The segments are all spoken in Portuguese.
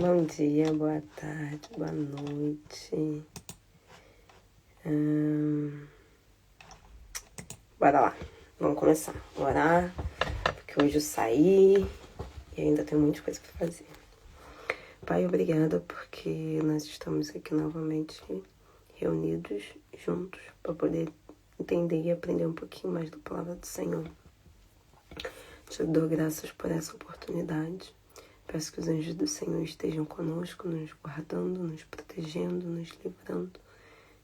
Bom dia, boa tarde, boa noite. Bora lá, vamos começar. Vou orar, porque hoje eu saí e ainda tem muita coisa para fazer. Pai, obrigada porque nós estamos aqui novamente reunidos juntos para poder entender e aprender um pouquinho mais da palavra do Senhor. Te dou graças por essa oportunidade. Peço que os anjos do Senhor estejam conosco, nos guardando, nos protegendo, nos livrando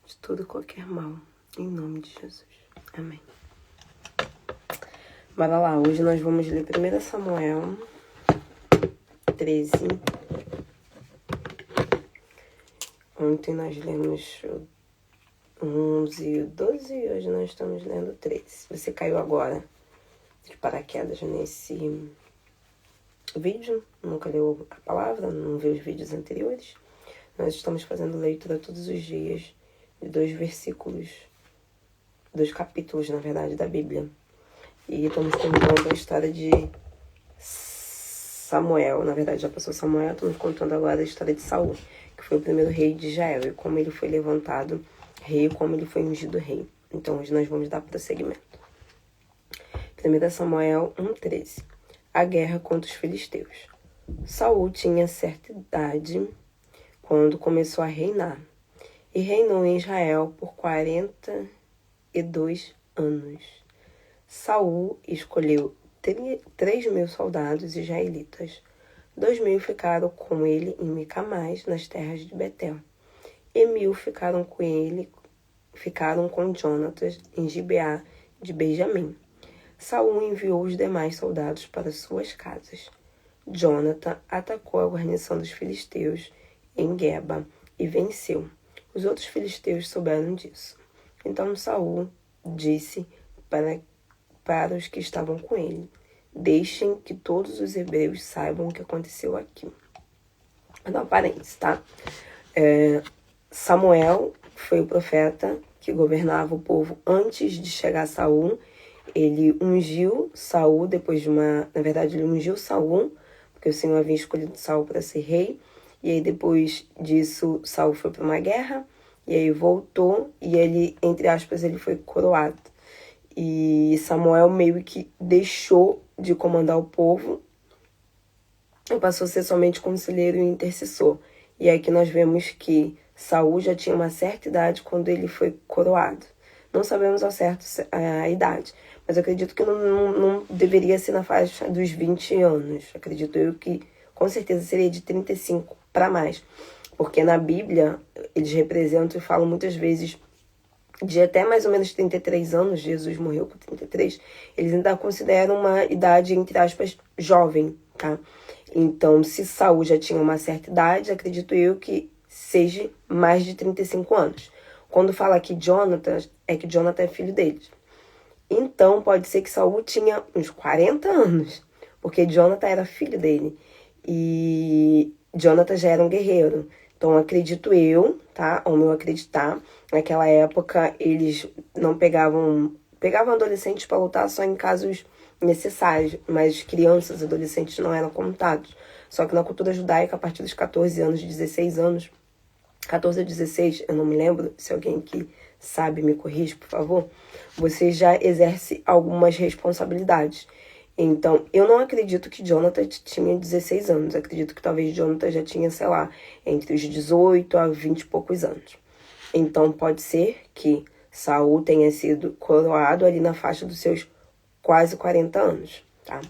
de todo e qualquer mal. Em nome de Jesus. Amém. Bora lá, hoje nós vamos ler 1 Samuel 13. Ontem nós lemos 11 e 12 e hoje nós estamos lendo 13. Se você caiu agora de paraquedas nesse vídeo, nunca leu a palavra, não viu os vídeos anteriores, nós estamos fazendo leitura todos os dias de 2 capítulos, na verdade, da Bíblia. E estamos contando a história de Samuel. Na verdade, já passou Samuel, estamos contando agora a história de Saul, que foi o primeiro rei de Israel, e como ele foi levantado rei, e como ele foi ungido rei. Então, hoje nós vamos dar prosseguimento. 1 Samuel 1:13. A guerra contra os filisteus. Saul tinha certa idade quando começou a reinar, e reinou em Israel por 42 anos. Saul escolheu 3.000 soldados israelitas. 2.000 ficaram com ele em Micamás, nas terras de Betel, e 1.000 ficaram com Jonatas em Gibeá de Benjamim. Saul enviou os demais soldados para suas casas. Jonatan atacou a guarnição dos filisteus em Geba e venceu. Os outros filisteus souberam disso. Então Saul disse para os que estavam com ele: deixem que todos os hebreus saibam o que aconteceu aqui. Vou dar um parênteses, tá? Samuel foi o profeta que governava o povo antes de chegar a Saul. Ele ungiu Saul ele ungiu Saul, porque o Senhor havia escolhido Saul para ser rei. E aí depois disso, Saul foi para uma guerra, e aí voltou, e ele, entre aspas, ele foi coroado. E Samuel meio que deixou de comandar o povo e passou a ser somente conselheiro e intercessor. E aí que nós vemos que Saul já tinha uma certa idade quando ele foi coroado. Não sabemos ao certo a idade, mas eu acredito que não deveria ser na faixa dos 20 anos. Acredito eu que com certeza seria de 35 para mais. Porque na Bíblia eles representam e falam muitas vezes de até mais ou menos 33 anos. Jesus morreu com 33. Eles ainda consideram uma idade, entre aspas, jovem, tá? Então, se Saul já tinha uma certa idade, acredito eu que seja mais de 35 anos. Quando fala aqui Jonatan, é que Jonatan é filho deles. Então, pode ser que Saul tinha uns 40 anos, porque Jonatan era filho dele. E Jonatan já era um guerreiro. Então, acredito eu, tá? Ao meu acreditar, naquela época, eles não pegavam adolescentes para lutar só em casos necessários, mas crianças, adolescentes não eram contados. Só que na cultura judaica, a partir dos 14 anos, 16 anos, 14 a 16, eu não me lembro, se alguém aqui sabe, me corrige, por favor, você já exerce algumas responsabilidades. Então, eu não acredito que Jonatan tinha 16 anos. Acredito que talvez Jonatan já tinha, sei lá, entre os 18 a 20 e poucos anos. Então, pode ser que Saul tenha sido coroado ali na faixa dos seus quase 40 anos, tá?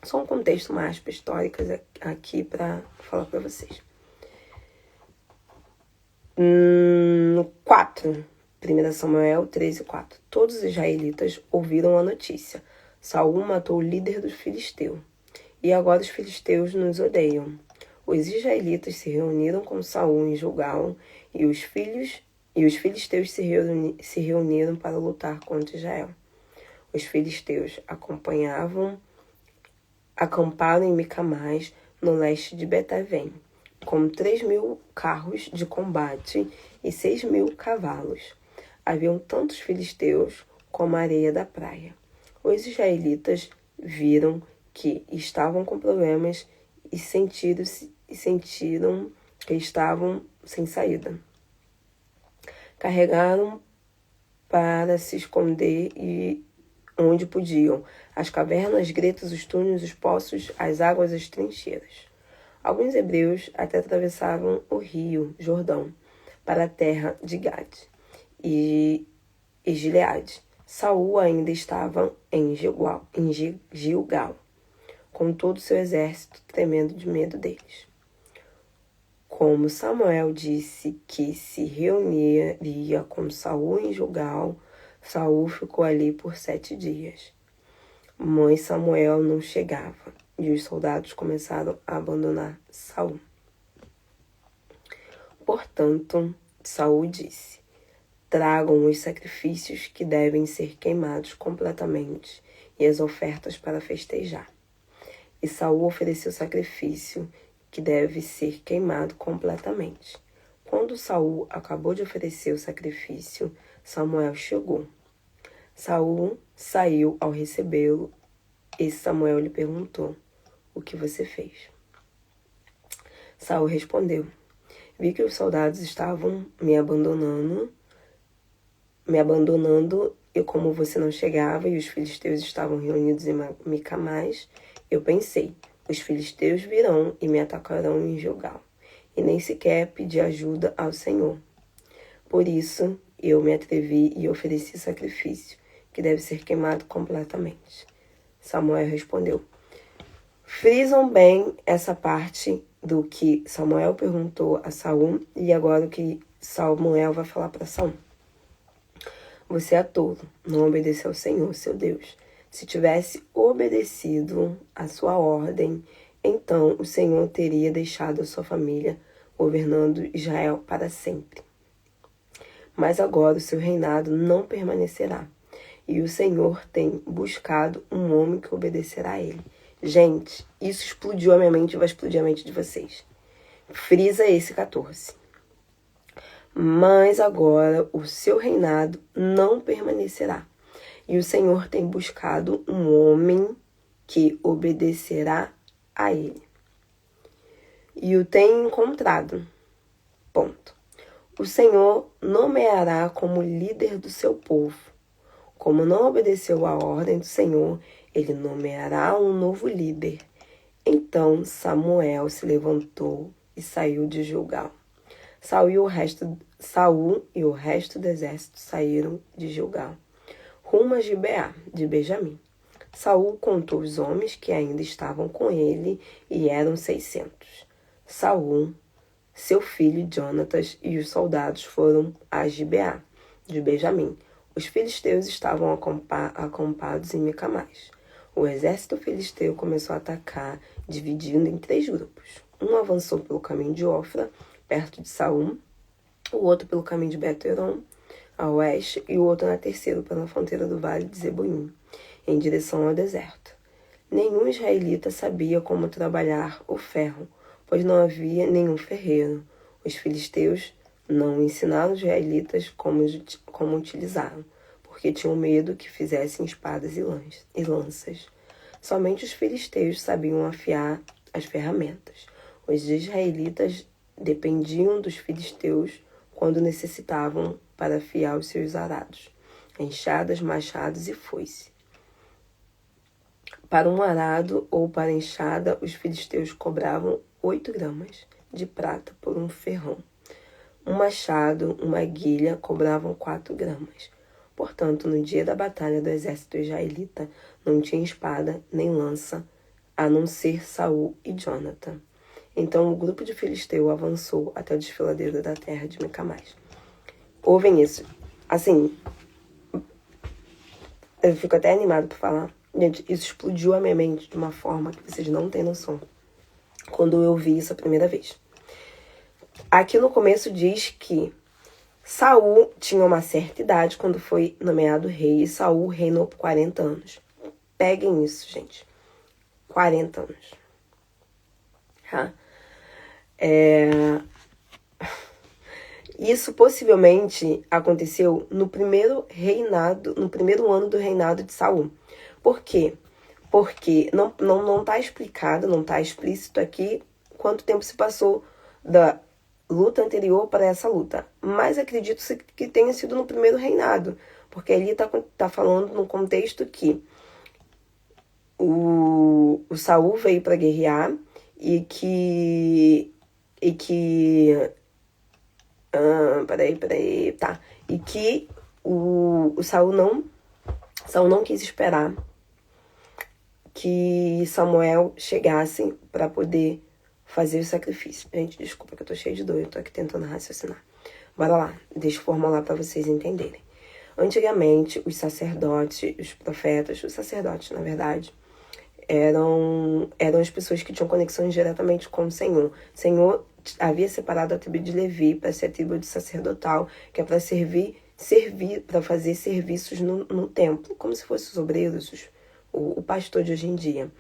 Só um contexto, uma aspa histórica aqui para falar para vocês. 4. 1 Samuel 13:4. Todos os israelitas ouviram a notícia. Saul matou o líder dos filisteus. E agora os filisteus nos odeiam. Os israelitas se reuniram com Saul em Gilgal, e os filisteus se reuniram para lutar contra Israel. Os filisteus acamparam em Micamás, no leste de Betavém, com 3.000 carros de combate e 6.000 cavalos. Haviam tantos filisteus como a areia da praia. Os israelitas viram que estavam com problemas e e sentiram que estavam sem saída. Carregaram para se esconder e onde podiam, as cavernas, as gretas, os túneis, os poços, as águas, as trincheiras. Alguns hebreus até atravessaram o rio Jordão para a terra de Gade e Gileade. Saul ainda estava em Gilgal, com todo o seu exército tremendo de medo deles. Como Samuel disse que se reuniria com Saul em Gilgal, Saul ficou ali por 7 dias. Mas Samuel não chegava, e os soldados começaram a abandonar Saul. Portanto, Saul disse: tragam os sacrifícios que devem ser queimados completamente e as ofertas para festejar. E Saul ofereceu sacrifício que deve ser queimado completamente. Quando Saul acabou de oferecer o sacrifício, Samuel chegou. Saul saiu ao recebê-lo e Samuel lhe perguntou: o que você fez? Saul respondeu: vi que os soldados estavam me abandonando e como você não chegava e os filisteus estavam reunidos em Micamás, eu pensei, os filisteus virão e me atacarão em Gilgal, e nem sequer pedi ajuda ao Senhor. Por isso, eu me atrevi e ofereci sacrifício, que deve ser queimado completamente. Samuel respondeu: frisam bem essa parte do que Samuel perguntou a Saul e agora o que Samuel vai falar para Saul. Você é tolo, não obedeceu ao Senhor, seu Deus. Se tivesse obedecido a sua ordem, então o Senhor teria deixado a sua família governando Israel para sempre. Mas agora o seu reinado não permanecerá. E o Senhor tem buscado um homem que obedecerá a ele. Gente, isso explodiu a minha mente e vai explodir a mente de vocês. Frisa esse 14. Mas agora o seu reinado não permanecerá. E o Senhor tem buscado um homem que obedecerá a ele. E o tem encontrado. Ponto. O Senhor nomeará como líder do seu povo. Como não obedeceu à ordem do Senhor, ele nomeará um novo líder. Então Samuel se levantou e saiu de Gilgal. Saul e o resto do exército saíram de Gilgal, rumo a Gibeá de Benjamim. Saul contou os homens que ainda estavam com ele e eram 600. Saul, seu filho Jonatas e os soldados foram a Gibeá de Benjamim. Os filisteus estavam acampados em Micamás. O exército filisteu começou a atacar, dividindo em 3 grupos. Um avançou pelo caminho de Ofra, perto de Saul, o outro pelo caminho de Bet-Horon, a oeste, e o outro na terceira, pela fronteira do vale de Zeboim, em direção ao deserto. Nenhum israelita sabia como trabalhar o ferro, pois não havia nenhum ferreiro. Os filisteus não ensinaram os israelitas como utilizaram, porque tinham medo que fizessem espadas e lanças. Somente os filisteus sabiam afiar as ferramentas. Os israelitas dependiam dos filisteus quando necessitavam para afiar os seus arados, enxadas, machados e foice. Para um arado ou para enxada, os filisteus cobravam 8 gramas de prata por um ferrão. Um machado, uma guilha, cobravam 4 gramas. Portanto, no dia da batalha do exército israelita, não tinha espada nem lança, a não ser Saul e Jonathan. Então o grupo de filisteu avançou até o desfiladeiro da terra de Micamás. Ouvem isso. Assim, eu fico até animado por falar. Gente, isso explodiu a minha mente de uma forma que vocês não têm noção. Quando eu vi isso a primeira vez. Aqui no começo diz que Saul tinha uma certa idade quando foi nomeado rei. E Saul reinou por 40 anos. Peguem isso, gente. 40 anos. Tá? Isso possivelmente aconteceu no primeiro ano do reinado de Saul. Por quê? Porque não está explicado, não está explícito aqui quanto tempo se passou da luta anterior para essa luta. Mas acredito que tenha sido no primeiro reinado, porque ali tá falando no contexto que o Saul veio para guerrear e que e que o Saul não quis esperar que Samuel chegasse para poder fazer o sacrifício. Gente, desculpa que eu tô cheia de dor, eu tô aqui tentando raciocinar. Bora lá, deixa eu formular para vocês entenderem. Antigamente, os sacerdotes, os profetas, os sacerdotes, na verdade, eram as pessoas que tinham conexões diretamente com o Senhor. O Senhor havia separado a tribo de Levi para ser a tribo de sacerdotal, que é para servir, para fazer serviços no templo, como se fossem os obreiros, o pastor de hoje em dia.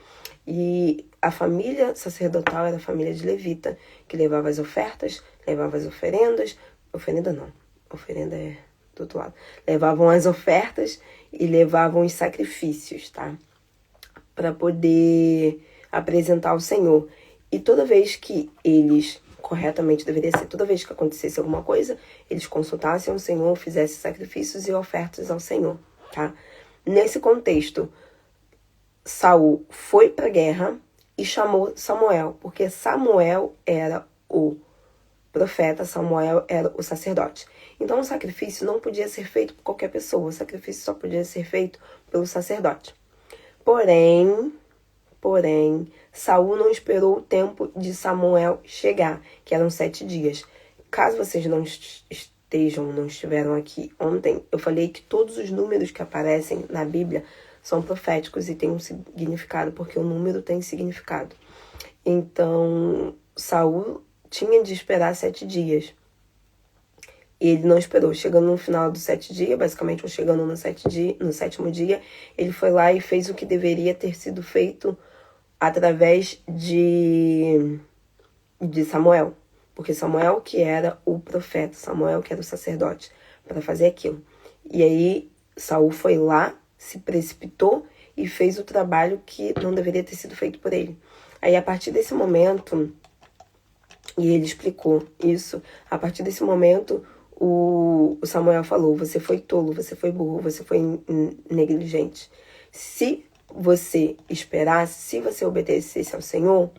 E a família sacerdotal era a família de Levita, que levava as ofertas, levava as oferendas. Oferenda não, oferenda é do outro lado. Levavam as ofertas e levavam os sacrifícios, tá? Para poder apresentar ao Senhor. E toda vez que eles, corretamente deveria ser, toda vez que acontecesse alguma coisa, eles consultassem o Senhor, fizessem sacrifícios e ofertas ao Senhor, tá? Nesse contexto, Saul foi para a guerra e chamou Samuel, porque Samuel era o profeta, Samuel era o sacerdote. Então o sacrifício não podia ser feito por qualquer pessoa, o sacrifício só podia ser feito pelo sacerdote. Porém, Saul não esperou o tempo de Samuel chegar, que eram 7 dias. Caso vocês não estiveram aqui ontem, eu falei que todos os números que aparecem na Bíblia são proféticos e têm um significado, porque o número tem significado. Então, Saul tinha de esperar 7 dias. E ele não esperou. Chegando no final dos 7 dias, basicamente, chegando no 7º dia, ele foi lá e fez o que deveria ter sido feito através de Samuel. Porque Samuel que era o profeta, Samuel que era o sacerdote, para fazer aquilo. E aí, Saul foi lá, se precipitou e fez o trabalho que não deveria ter sido feito por ele. Aí, a partir desse momento, e ele explicou isso, a partir desse momento, o Samuel falou: você foi tolo, você foi burro, você foi negligente. Se você esperasse, se você obedecesse ao Senhor,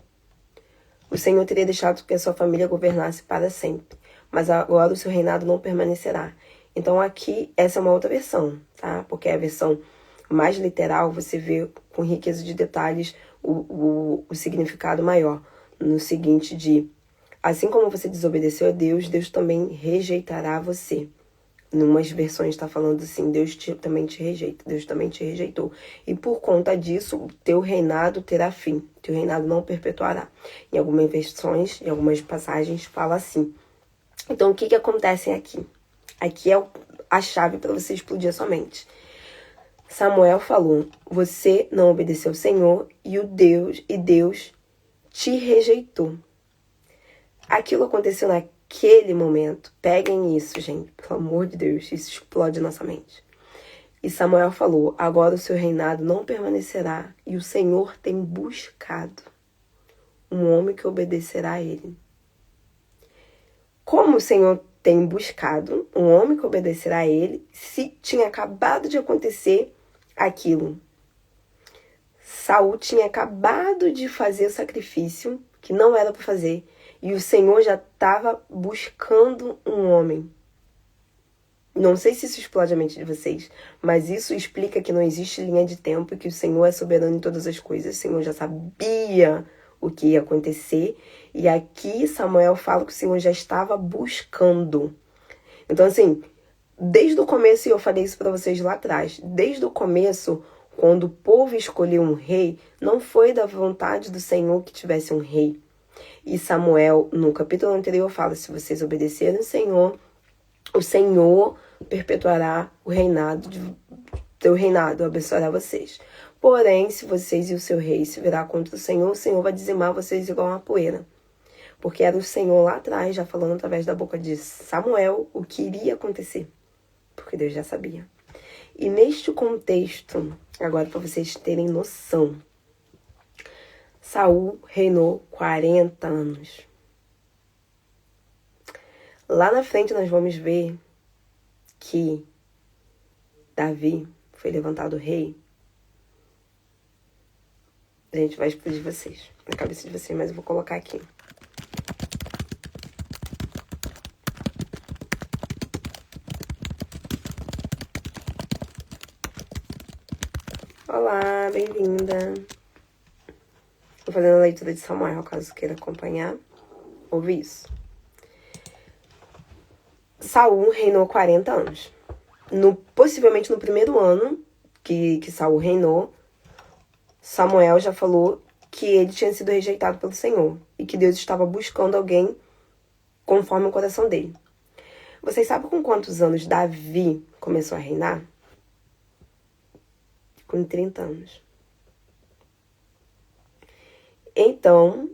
o Senhor teria deixado que a sua família governasse para sempre. Mas agora o seu reinado não permanecerá. Então aqui, essa é uma outra versão, tá? Porque é a versão mais literal, você vê com riqueza de detalhes o significado maior. No seguinte de, assim como você desobedeceu a Deus, Deus também rejeitará você. Numas versões está falando assim, Deus também te rejeita, Deus também te rejeitou. E por conta disso, o teu reinado terá fim, teu reinado não perpetuará. Em algumas versões, em algumas passagens, fala assim. Então, o que acontece aqui? Aqui é a chave para você explodir a sua mente. Samuel falou: você não obedeceu ao Senhor e Deus te rejeitou. Aquilo aconteceu naquele momento. Peguem isso, gente. Pelo amor de Deus, isso explode nossa mente. E Samuel falou: agora o seu reinado não permanecerá e o Senhor tem buscado um homem que obedecerá a ele. Como o Senhor tem buscado um homem que obedecerá a ele, se tinha acabado de acontecer aquilo. Saul tinha acabado de fazer o sacrifício que não era para fazer. E o Senhor já estava buscando um homem. Não sei se isso explode a mente de vocês, mas isso explica que não existe linha de tempo e que o Senhor é soberano em todas as coisas. O Senhor já sabia o que ia acontecer. E aqui Samuel fala que o Senhor já estava buscando. Então, assim, desde o começo, e eu falei isso para vocês lá atrás, desde o começo, quando o povo escolheu um rei, não foi da vontade do Senhor que tivesse um rei. E Samuel, no capítulo anterior, fala: se vocês obedecerem o Senhor perpetuará o reinado, teu reinado, abençoará vocês. Porém, se vocês e o seu rei se virar contra o Senhor vai dizimar vocês igual uma poeira. Porque era o Senhor lá atrás, já falando através da boca de Samuel, o que iria acontecer. Porque Deus já sabia. E neste contexto, agora para vocês terem noção, Saul reinou 40 anos. Lá na frente nós vamos ver que Davi foi levantado rei. A gente vai explodir vocês, na cabeça de vocês, mas eu vou colocar aqui. Olá, bem-vinda. Estou fazendo a leitura de Samuel, caso queira acompanhar. Ouve isso. Saul reinou 40 anos. Possivelmente no primeiro ano que Saul reinou, Samuel já falou que ele tinha sido rejeitado pelo Senhor e que Deus estava buscando alguém conforme o coração dele. Vocês sabem com quantos anos Davi começou a reinar? Com 30 anos. Então,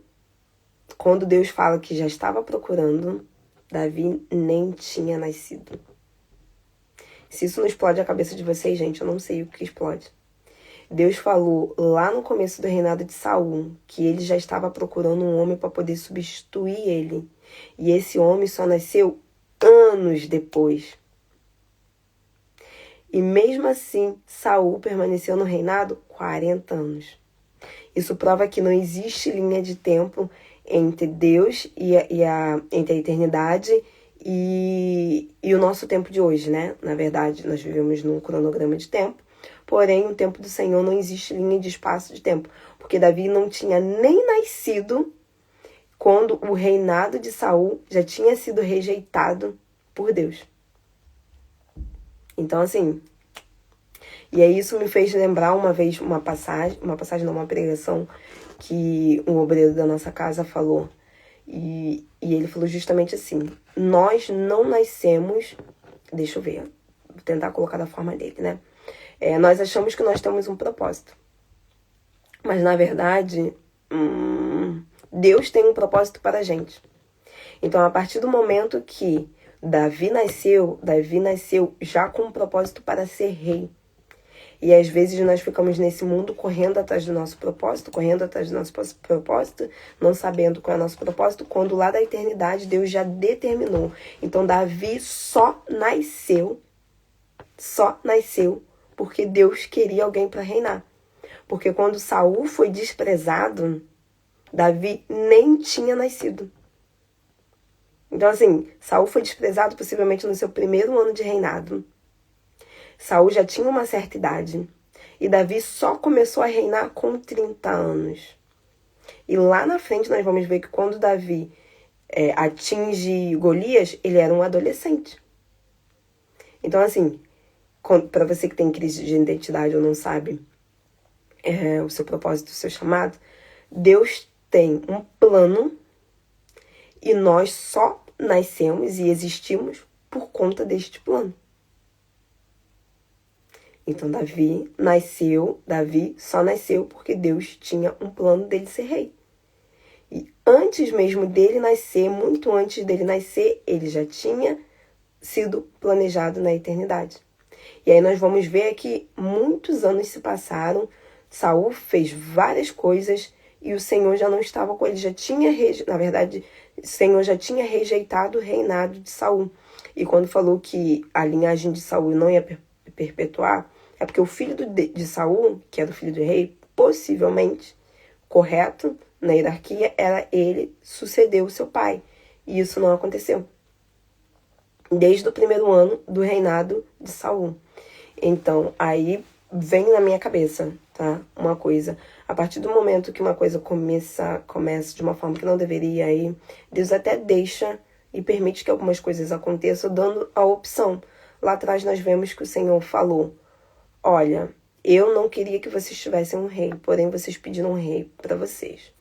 quando Deus fala que já estava procurando, Davi nem tinha nascido. Se isso não explode a cabeça de vocês, gente, eu não sei o que explode. Deus falou lá no começo do reinado de Saul que ele já estava procurando um homem para poder substituir ele. E esse homem só nasceu anos depois. E mesmo assim, Saul permaneceu no reinado 40 anos. Isso prova que não existe linha de tempo entre Deus entre a eternidade e o nosso tempo de hoje, né? Na verdade, nós vivemos num cronograma de tempo, porém, o tempo do Senhor não existe linha de espaço de tempo, porque Davi não tinha nem nascido quando o reinado de Saul já tinha sido rejeitado por Deus. Então, assim, e aí isso me fez lembrar uma vez uma pregação que um obreiro da nossa casa falou. E ele falou justamente assim: nós não nascemos, deixa eu ver, vou tentar colocar da forma dele, né? Nós achamos que nós temos um propósito. Mas, na verdade, Deus tem um propósito para a gente. Então, a partir do momento que Davi nasceu já com um propósito para ser rei. E às vezes nós ficamos nesse mundo correndo atrás do nosso propósito, não sabendo qual é o nosso propósito, quando lá da eternidade Deus já determinou. Então Davi só nasceu porque Deus queria alguém para reinar. Porque quando Saul foi desprezado, Davi nem tinha nascido. Então, assim, Saul foi desprezado possivelmente no seu primeiro ano de reinado. Saul já tinha uma certa idade. E Davi só começou a reinar com 30 anos. E lá na frente nós vamos ver que quando Davi atinge Golias, ele era um adolescente. Então, assim, para você que tem crise de identidade ou não sabe o seu propósito, o seu chamado, Deus tem um plano e nós só nascemos e existimos por conta deste plano. Então Davi só nasceu porque Deus tinha um plano dele ser rei. E antes mesmo dele nascer, muito antes dele nascer, ele já tinha sido planejado na eternidade. E aí nós vamos ver que muitos anos se passaram, Saul fez várias coisas e o Senhor já não estava com ele, o Senhor já tinha rejeitado o reinado de Saul. E quando falou que a linhagem de Saul não ia perpetuar, é porque o filho de Saul, que era o filho do rei, possivelmente, correto, na hierarquia, era ele sucedeu o seu pai. E isso não aconteceu. Desde o primeiro ano do reinado de Saul. Então, aí vem na minha cabeça, tá? Uma coisa. A partir do momento que uma coisa começa de uma forma que não deveria, aí Deus até deixa e permite que algumas coisas aconteçam, dando a opção. Lá atrás nós vemos que o Senhor falou: olha, eu não queria que vocês tivessem um rei, porém vocês pediram um rei para vocês.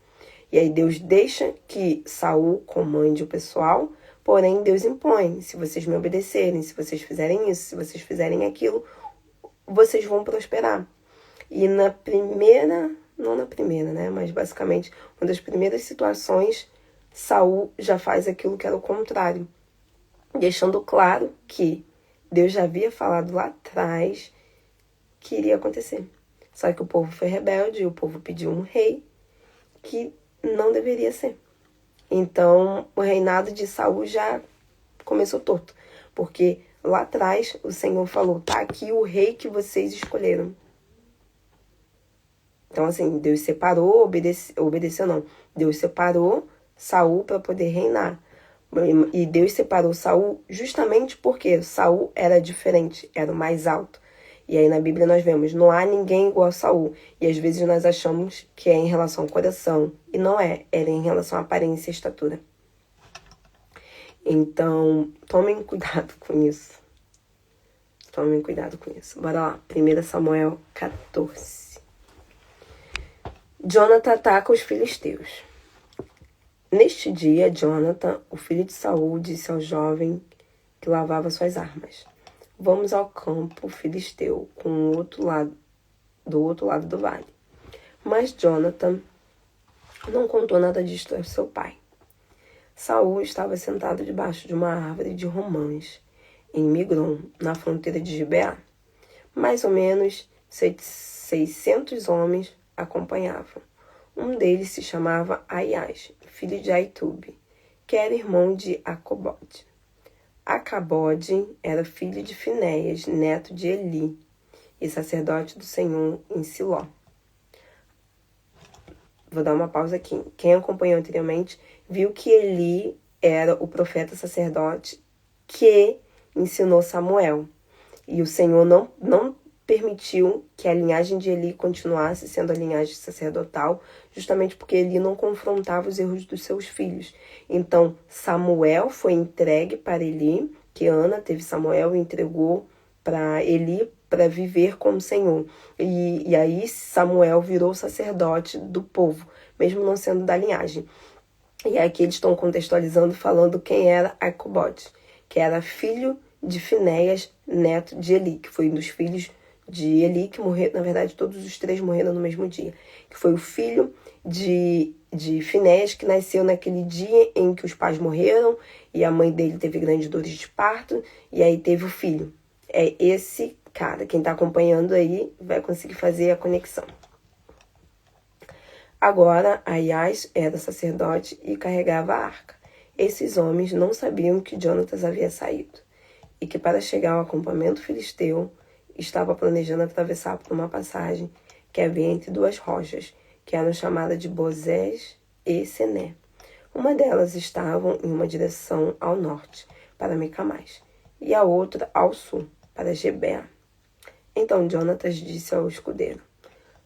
E aí Deus deixa que Saul comande o pessoal, porém Deus impõe: se vocês me obedecerem, se vocês fizerem isso, se vocês fizerem aquilo, vocês vão prosperar. E não na primeira, né? Mas basicamente, uma das primeiras situações, Saul já faz aquilo que era o contrário, deixando claro que Deus já havia falado lá atrás que iria acontecer. Só que o povo foi rebelde e o povo pediu um rei que não deveria ser. Então, o reinado de Saul já começou torto, porque lá atrás o Senhor falou, tá aqui o rei que vocês escolheram. Então, assim, Deus separou, obedeceu não. Deus separou Saul para poder reinar. E Deus separou Saul justamente porque Saul era diferente, era o mais alto. E aí na Bíblia nós vemos, não há ninguém igual a Saul. E às vezes nós achamos que é em relação ao coração. E não é, era em relação à aparência e estatura. Então, tomem cuidado com isso. Tomem cuidado com isso. Bora lá, 1 Samuel 14. Jonathan ataca os filisteus. Neste dia, Jonathan, o filho de Saul, disse ao jovem que lavava suas armas: vamos ao campo filisteu do outro lado do vale. Mas Jonathan não contou nada disto ao seu pai. Saul estava sentado debaixo de uma árvore de romãs, em Migron, na fronteira de Gibeá. Mais ou menos 600 homens acompanhavam. Um deles se chamava Aias, filho de Aitube, que era irmão de Acobode. Acabode era filho de Finéias, neto de Eli, e sacerdote do Senhor em Siló. Vou dar uma pausa aqui. Quem acompanhou anteriormente viu que Eli era o profeta sacerdote que ensinou Samuel. E o Senhor não permitiu que a linhagem de Eli continuasse sendo a linhagem sacerdotal, justamente porque Eli não confrontava os erros dos seus filhos. Então, Samuel foi entregue para Eli, que Ana teve Samuel e entregou para Eli para viver com o Senhor. E aí Samuel virou sacerdote do povo, mesmo não sendo da linhagem. E aqui eles estão contextualizando, falando quem era Acobode, que era filho de Finéias, neto de Eli, que foi um dos filhos de Eli, que morreu, na verdade, todos os três morreram no mesmo dia. Que foi o filho de Finéias, que nasceu naquele dia em que os pais morreram, e a mãe dele teve grandes dores de parto, e aí teve o filho. É esse cara, quem está acompanhando aí vai conseguir fazer a conexão. Agora, Aias era sacerdote e carregava a arca. Esses homens não sabiam que Jonatas havia saído, e que para chegar ao acampamento filisteu, estava planejando atravessar por uma passagem que havia entre duas rochas, que eram chamadas de Bozés e Sené. Uma delas estava em uma direção ao norte, para Micamás, e a outra ao sul, para Gibeá. Então Jonatas disse ao escudeiro: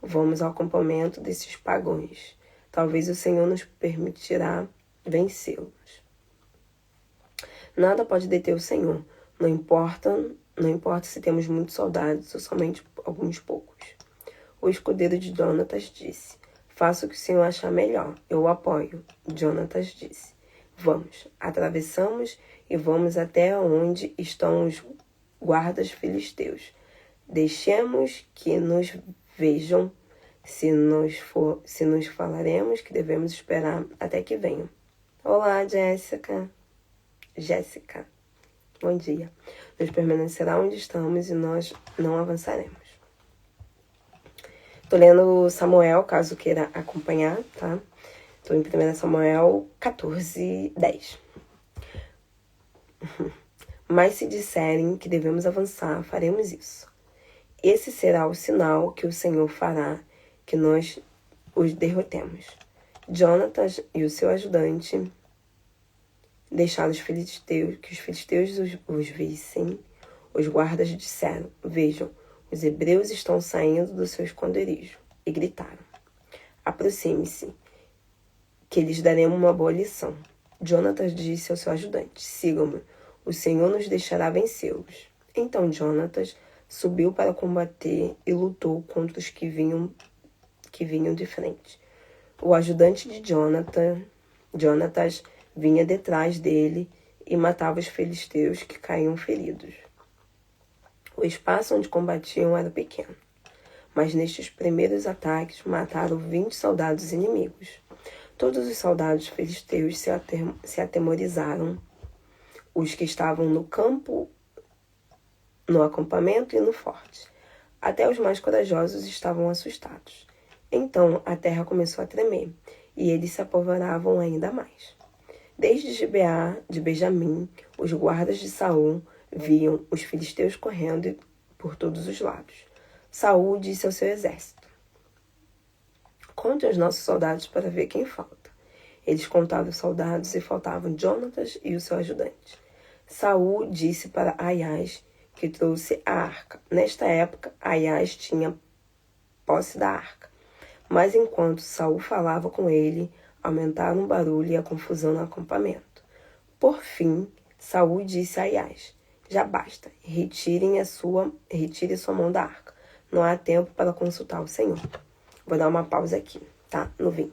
vamos ao acampamento desses pagãos. Talvez o Senhor nos permitirá vencê-los. Nada pode deter o Senhor. Não importa se temos muitos soldados ou somente alguns poucos. O escudeiro de Jonatas disse: faça o que o Senhor achar melhor, eu o apoio. Jonatas disse: vamos, atravessamos e vamos até onde estão os guardas filisteus. Deixemos que nos vejam, se nos falaremos que devemos esperar até que venham. Olá, Jéssica. Bom dia. Nós permanecerá onde estamos e nós não avançaremos. Estou lendo Samuel, caso queira acompanhar, tá? Estou em 1 Samuel 14, 10. Mas se disserem que devemos avançar, faremos isso. Esse será o sinal que o Senhor fará que nós os derrotemos. Jonatas e o seu ajudante deixaram que os filisteus os vissem. Os guardas disseram: vejam, os hebreus estão saindo do seu esconderijo. E gritaram: aproxime-se, que lhes daremos uma boa lição. Jonatas disse ao seu ajudante: sigam-me, o Senhor nos deixará vencê-los. Então Jonatas subiu para combater e lutou contra os que vinham de frente. O ajudante de Jonatas vinha detrás dele e matava os filisteus que caíam feridos. O espaço onde combatiam era pequeno, mas nestes primeiros ataques mataram 20 soldados inimigos. Todos os soldados filisteus se atemorizaram, os que estavam no campo, no acampamento e no forte. Até os mais corajosos estavam assustados. Então a terra começou a tremer, e eles se apavoravam ainda mais. Desde Gibeá de Benjamim, os guardas de Saul viam os filisteus correndo por todos os lados. Saul disse ao seu exército: conte os nossos soldados para ver quem falta. Eles contavam os soldados e faltavam Jonatas e o seu ajudante. Saul disse para Aias que trouxe a arca. Nesta época, Aias tinha posse da arca. Mas enquanto Saul falava com ele, aumentaram o barulho e a confusão no acampamento. Por fim, Saul disse a Aias: já basta, retire sua mão da arca. Não há tempo para consultar o Senhor. Vou dar uma pausa aqui, tá? No 20.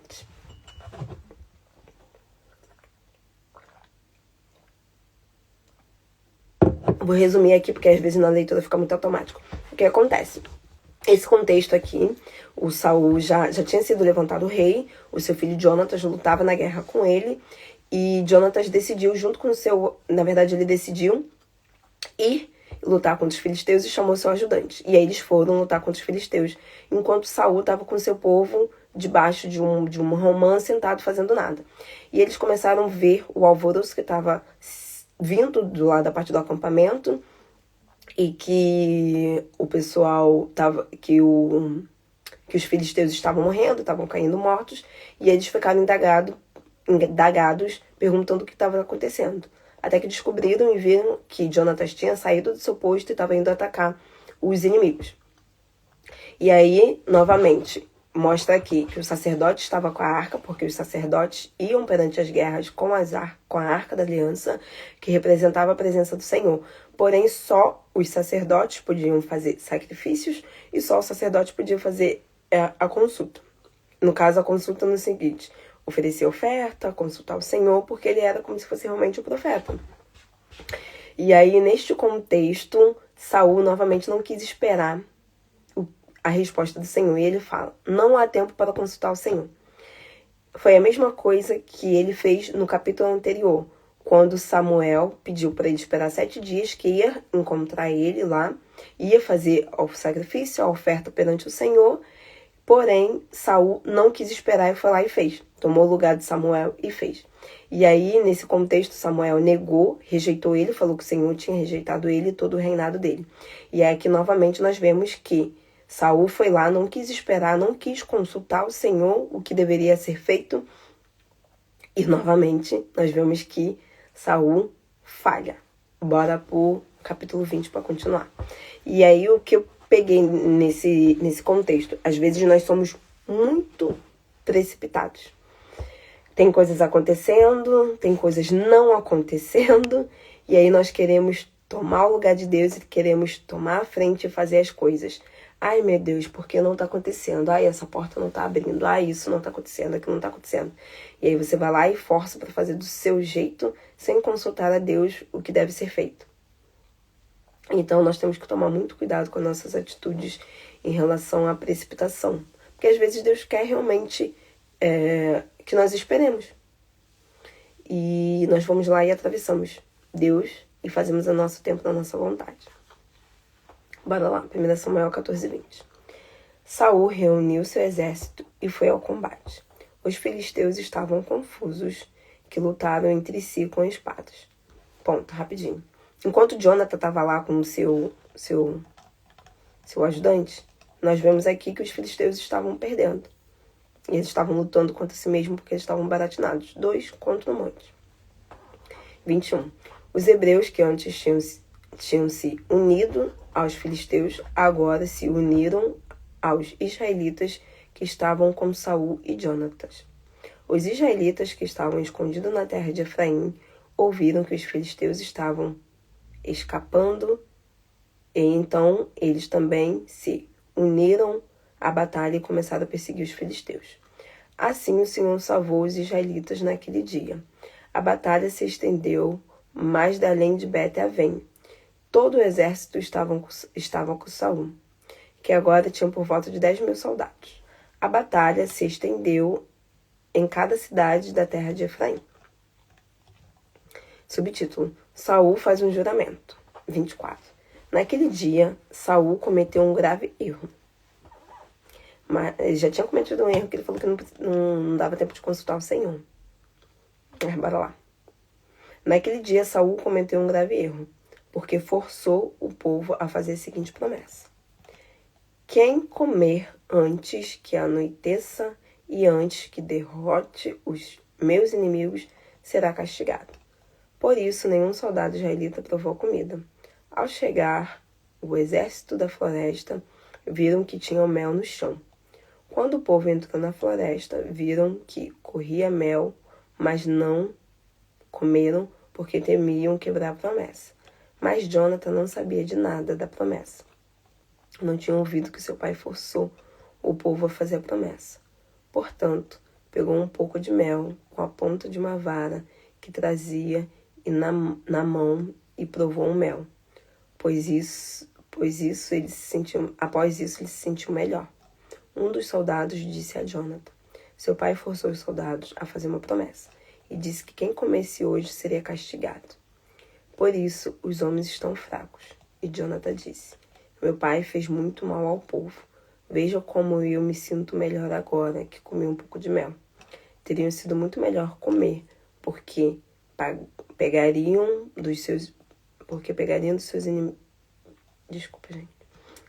Vou resumir aqui, porque às vezes na leitura fica muito automático. O que acontece? Esse contexto aqui, o Saul já tinha sido levantado rei, o seu filho Jonatas lutava na guerra com ele, e Jonatas decidiu, junto com o seu... Na verdade, ele decidiu ir lutar contra os filisteus e chamou seu ajudante. E aí eles foram lutar contra os filisteus, enquanto Saul estava com seu povo debaixo de um romã sentado fazendo nada. E eles começaram a ver o alvoroço que estava vindo do lado da parte do acampamento, e que o pessoal que os filisteus estavam morrendo, estavam caindo mortos, e eles ficaram indagados, perguntando o que estava acontecendo. Até que descobriram e viram que Jonatas tinha saído do seu posto e estava indo atacar os inimigos. E aí, novamente, mostra aqui que o sacerdote estava com a arca, porque os sacerdotes iam perante as guerras com a arca da aliança, que representava a presença do Senhor. Porém, só os sacerdotes podiam fazer sacrifícios e só os sacerdotes podiam fazer a consulta. No caso, a consulta no seguinte: oferecer oferta, consultar o Senhor, porque ele era como se fosse realmente o profeta. E aí, neste contexto, Saul novamente não quis esperar a resposta do Senhor. E ele fala: não há tempo para consultar o Senhor. Foi a mesma coisa que ele fez no capítulo anterior, quando Samuel pediu para ele esperar 7 dias, que ia encontrar ele lá, ia fazer o sacrifício, a oferta perante o Senhor. Porém, Saul não quis esperar e foi lá e fez. Tomou o lugar de Samuel e fez. E aí, nesse contexto, Samuel negou, rejeitou ele, falou que o Senhor tinha rejeitado ele e todo o reinado dele. E aí, aqui, novamente, nós vemos que Saul foi lá, não quis esperar, não quis consultar o Senhor, o que deveria ser feito. E, novamente, nós vemos que Saul falha. Bora pro capítulo 20 para continuar. E aí, o que eu peguei nesse contexto? Às vezes nós somos muito precipitados. Tem coisas acontecendo, tem coisas não acontecendo, e aí nós queremos tomar o lugar de Deus e queremos tomar a frente e fazer as coisas. Ai, meu Deus, por que não tá acontecendo? Ai, essa porta não tá abrindo. Ai, isso não tá acontecendo, aquilo não tá acontecendo. E aí você vai lá e força para fazer do seu jeito, sem consultar a Deus o que deve ser feito. Então, nós temos que tomar muito cuidado com as nossas atitudes em relação à precipitação. Porque, às vezes, Deus quer realmente que nós esperemos. E nós vamos lá e atravessamos Deus e fazemos o nosso tempo na nossa vontade. Bora lá, 1 Samuel 14:20. Saul reuniu seu exército e foi ao combate. Os filisteus estavam confusos, que lutaram entre si com espadas. Ponto, rapidinho. Enquanto Jonathan estava lá com o seu ajudante, nós vemos aqui que os filisteus estavam perdendo. E eles estavam lutando contra si mesmos porque eles estavam baratinados. 2 contra 1 monte. 21. Os hebreus que antes tinham se unido aos filisteus, agora se uniram aos israelitas que estavam com Saul e Jonatas. Os israelitas que estavam escondidos na terra de Efraim ouviram que os filisteus estavam escapando, e então eles também se uniram à batalha e começaram a perseguir os filisteus. Assim o Senhor salvou os israelitas naquele dia. A batalha se estendeu mais da além de Bet-Aven. Todo o exército estava com Saul, que agora tinha por volta de 10.000 soldados. A batalha se estendeu em cada cidade da terra de Efraim. Subtítulo: Saul faz um juramento. 24. Naquele dia, Saul cometeu um grave erro. Mas ele já tinha cometido um erro que ele falou que não dava tempo de consultar o Senhor. Mas bora lá. Naquele dia, Saul cometeu um grave erro, porque forçou o povo a fazer a seguinte promessa: quem comer antes que anoiteça e antes que derrote os meus inimigos será castigado. Por isso, nenhum soldado israelita provou comida. Ao chegar o exército da floresta, viram que tinha mel no chão. Quando o povo entrou na floresta, viram que corria mel, mas não comeram porque temiam quebrar a promessa. Mas Jonathan não sabia de nada da promessa. Não tinha ouvido que seu pai forçou o povo a fazer a promessa. Portanto, pegou um pouco de mel com a ponta de uma vara que trazia na mão e provou o mel. Após isso ele se sentiu melhor. Um dos soldados disse a Jonathan: seu pai forçou os soldados a fazer uma promessa e disse que quem comesse hoje seria castigado. Por isso, os homens estão fracos. E Jonathan disse: meu pai fez muito mal ao povo. Veja como eu me sinto melhor agora que comi um pouco de mel. Teria sido muito melhor comer, porque pegariam dos seus inimigos. Desculpa, gente.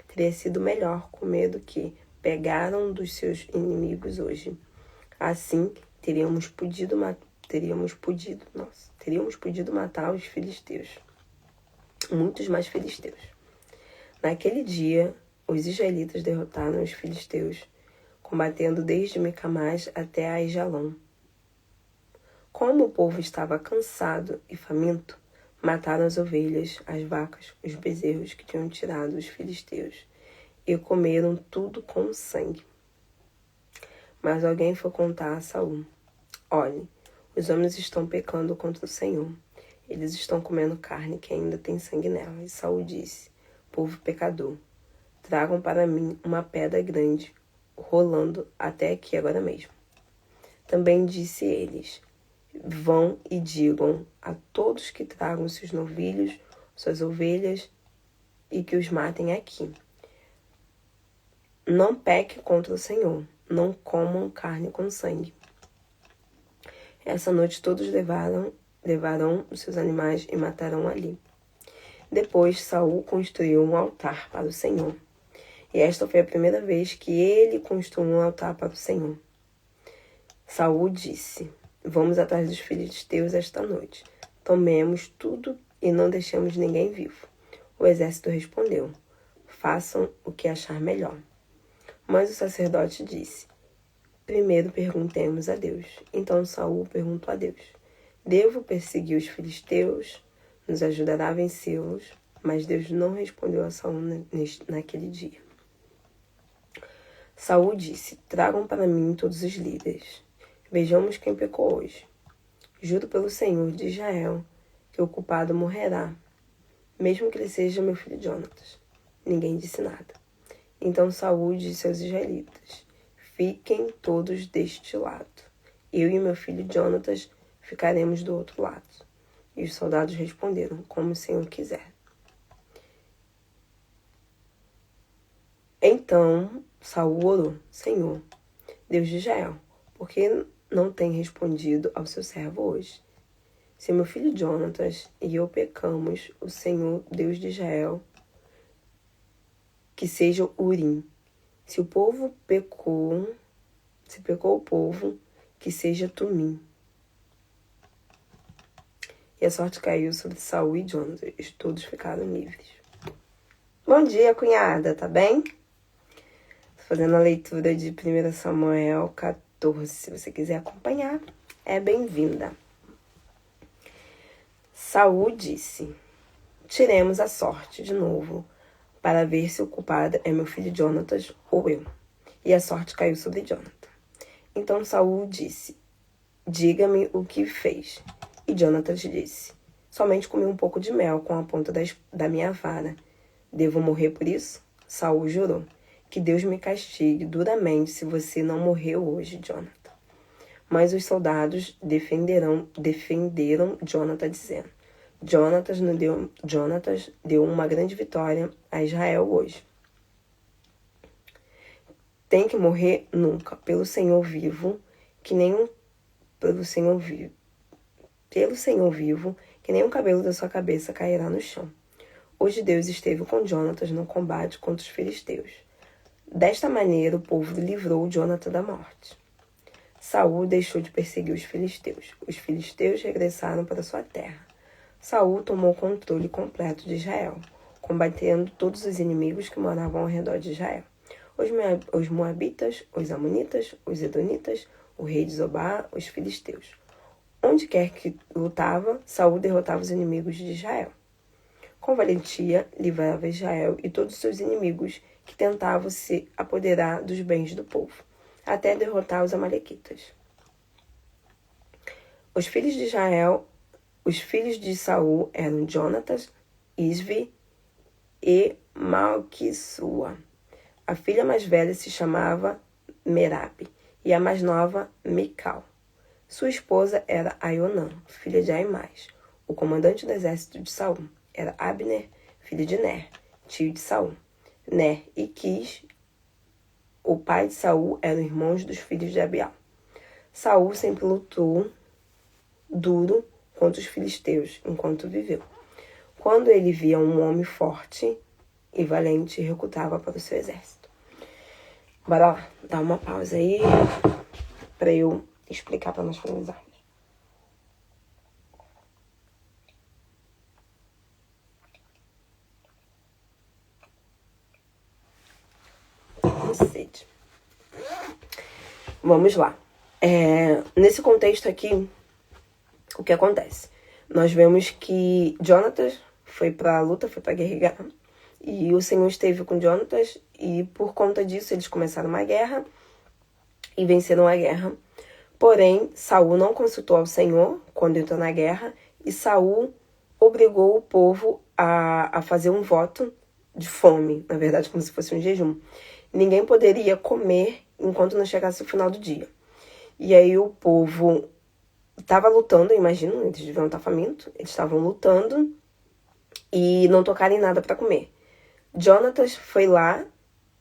Teria sido melhor comer do que pegaram dos seus inimigos hoje. Assim, teríamos podido matar os filisteus. Muitos mais filisteus. Naquele dia, os israelitas derrotaram os filisteus, combatendo desde Micamás até Aijalon. Como o povo estava cansado e faminto, mataram as ovelhas, as vacas, os bezerros que tinham tirado os filisteus e comeram tudo com sangue. Mas alguém foi contar a Saul: olhe, os homens estão pecando contra o Senhor. Eles estão comendo carne que ainda tem sangue nela. E Saul disse: povo pecador, tragam para mim uma pedra grande, rolando até aqui agora mesmo. Também disse eles: vão e digam a todos que tragam seus novilhos, suas ovelhas, e que os matem aqui. Não pequem contra o Senhor, não comam carne com sangue. Essa noite todos levarão os seus animais e matarão ali. Depois Saul construiu um altar para o Senhor. E esta foi a primeira vez que ele construiu um altar para o Senhor. Saul disse: vamos atrás dos filisteus esta noite. Tomemos tudo e não deixemos ninguém vivo. O exército respondeu: façam o que achar melhor. Mas o sacerdote disse: primeiro perguntemos a Deus. Então Saul perguntou a Deus: devo perseguir os filisteus? Nos ajudará a vencê-los? Mas Deus não respondeu a Saul naquele dia. Saul disse: tragam para mim todos os líderes. Vejamos quem pecou hoje. Juro pelo Senhor de Israel que o culpado morrerá, mesmo que ele seja meu filho Jonatas. Ninguém disse nada. Então Saul disse aos israelitas: fiquem todos deste lado. Eu e meu filho Jonatas ficaremos do outro lado. E os soldados responderam: como o Senhor quiser. Então Saul orou: Senhor, Deus de Israel, por que não tem respondido ao seu servo hoje? Se meu filho Jonatas e eu pecamos, o Senhor, Deus de Israel, que seja Urim. Se pecou o povo, que seja Tumim. E a sorte caiu sobre Saul e Jonatas, todos ficaram livres. Bom dia, cunhada, tá bem? Tô fazendo a leitura de 1 Samuel 14, se você quiser acompanhar, é bem-vinda. Saul disse: tiremos a sorte de novo, para ver se o culpado é meu filho Jonatas ou eu. E a sorte caiu sobre Jonathan. Então Saul disse: diga-me o que fez. E Jonatas disse: somente comi um pouco de mel com a ponta da minha vara. Devo morrer por isso? Saul jurou: que Deus me castigue duramente se você não morreu hoje, Jonathan. Mas os soldados defenderam Jonathan, dizendo: Jonatas deu uma grande vitória a Israel hoje. tem que morrer nunca. Pelo Senhor vivo, que nem pelo Senhor vivo, que nem um cabelo da sua cabeça cairá no chão. Hoje Deus esteve com Jonatas no combate contra os filisteus. Desta maneira o povo livrou Jonatas da morte. Saul deixou de perseguir os filisteus. Os filisteus regressaram para sua terra. Saul tomou o controle completo de Israel, combatendo todos os inimigos que moravam ao redor de Israel. Os moabitas, os amonitas, os edonitas, o rei de Zobá, os filisteus. Onde quer que lutava, Saul derrotava os inimigos de Israel. Com valentia, livrava Israel e todos os seus inimigos que tentavam se apoderar dos bens do povo, até derrotar os amalequitas. Os filhos de Saul eram Jonatas, Isvi e Malquissua. A filha mais velha se chamava Merabe e a mais nova Mical. Sua esposa era Aionã, filha de Aimás. O comandante do exército de Saul era Abner, filho de Ner, tio de Saul. Ner e Quis, o pai de Saul, eram irmãos dos filhos de Abial. Saul sempre lutou duro contra os filisteus enquanto viveu. Quando ele via um homem forte e valente, recrutava para o seu exército. Bora lá, dá uma pausa aí para eu explicar para nós finalizarmos. Sede. Vamos lá. Nesse contexto aqui, o que acontece? Nós vemos que Jonatas foi para a luta, foi para guerrear, e o Senhor esteve com Jonatas, e por conta disso eles começaram uma guerra e venceram a guerra. Porém, Saul não consultou ao Senhor quando entrou na guerra, e Saul obrigou o povo a fazer um voto de fome, na verdade como se fosse um jejum. Ninguém poderia comer enquanto não chegasse o final do dia. E aí o povo estava lutando, eu imagino, eles deviam estar famintos, eles estavam lutando e não tocaram em nada para comer. Jonatas foi lá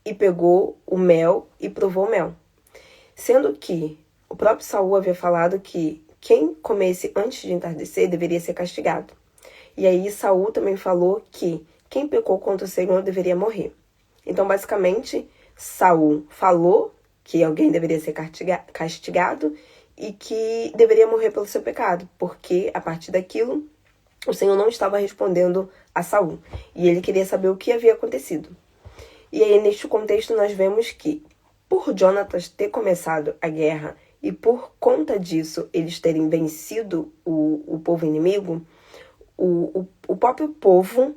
e pegou o mel e provou o mel. Sendo que o próprio Saul havia falado que quem comesse antes de entardecer deveria ser castigado. E aí Saul também falou que quem pecou contra o Senhor deveria morrer. Então, basicamente, Saul falou que alguém deveria ser castigado e que deveria morrer pelo seu pecado, porque a partir daquilo o Senhor não estava respondendo a Saul e ele queria saber o que havia acontecido. E aí, neste contexto, nós vemos que, por Jonatas ter começado a guerra e por conta disso eles terem vencido o povo inimigo, o próprio povo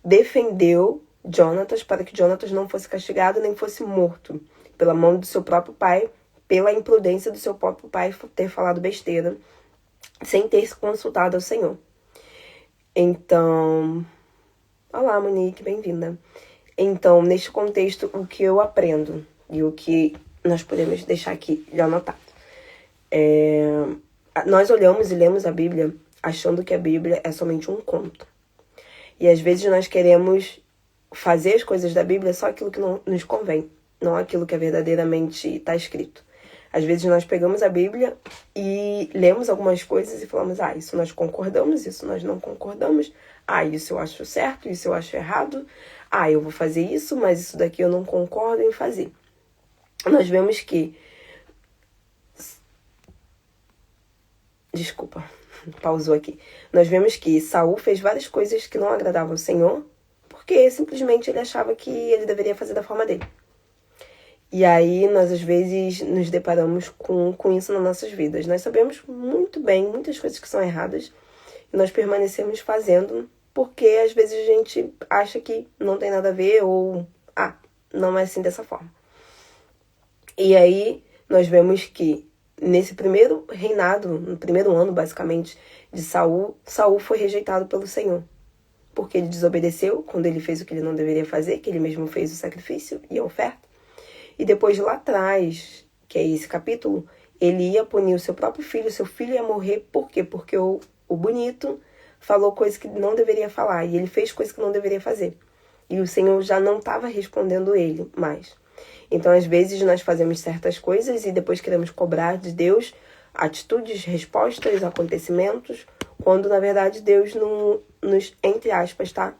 defendeu Jonatas para que Jonatas não fosse castigado nem fosse morto pela mão do seu próprio pai, pela imprudência do seu próprio pai ter falado besteira sem ter se consultado ao Senhor. Então, olá Monique, bem-vinda. Então, neste contexto, o que eu aprendo e o que nós podemos deixar aqui já anotado. Nós olhamos e lemos a Bíblia achando que a Bíblia é somente um conto. E às vezes nós queremos fazer as coisas da Bíblia só aquilo que não nos convém, não aquilo que é verdadeiramente está escrito. Às vezes nós pegamos a Bíblia e lemos algumas coisas e falamos, isso nós concordamos, isso nós não concordamos, isso eu acho certo, isso eu acho errado, eu vou fazer isso, mas isso daqui eu não concordo em fazer. Nós vemos que... Desculpa, pausou aqui. Nós vemos que Saul fez várias coisas que não agradavam ao Senhor, porque simplesmente ele achava que ele deveria fazer da forma dele. E aí nós às vezes nos deparamos com isso nas nossas vidas. Nós sabemos muito bem muitas coisas que são erradas e nós permanecemos fazendo porque às vezes a gente acha que não tem nada a ver ou não é assim dessa forma. E aí nós vemos que nesse primeiro reinado, no primeiro ano basicamente de Saul, Saul foi rejeitado pelo Senhor. Porque ele desobedeceu quando ele fez o que ele não deveria fazer, que ele mesmo fez o sacrifício e a oferta. E depois lá atrás, que é esse capítulo, ele ia punir o seu próprio filho, seu filho ia morrer. Por quê? Porque o bonito falou coisas que não deveria falar e ele fez coisas que não deveria fazer. E o Senhor já não estava respondendo ele mais. Então, às vezes, nós fazemos certas coisas e depois queremos cobrar de Deus atitudes, respostas, acontecimentos, quando, na verdade, Deus não nos, entre aspas, tá?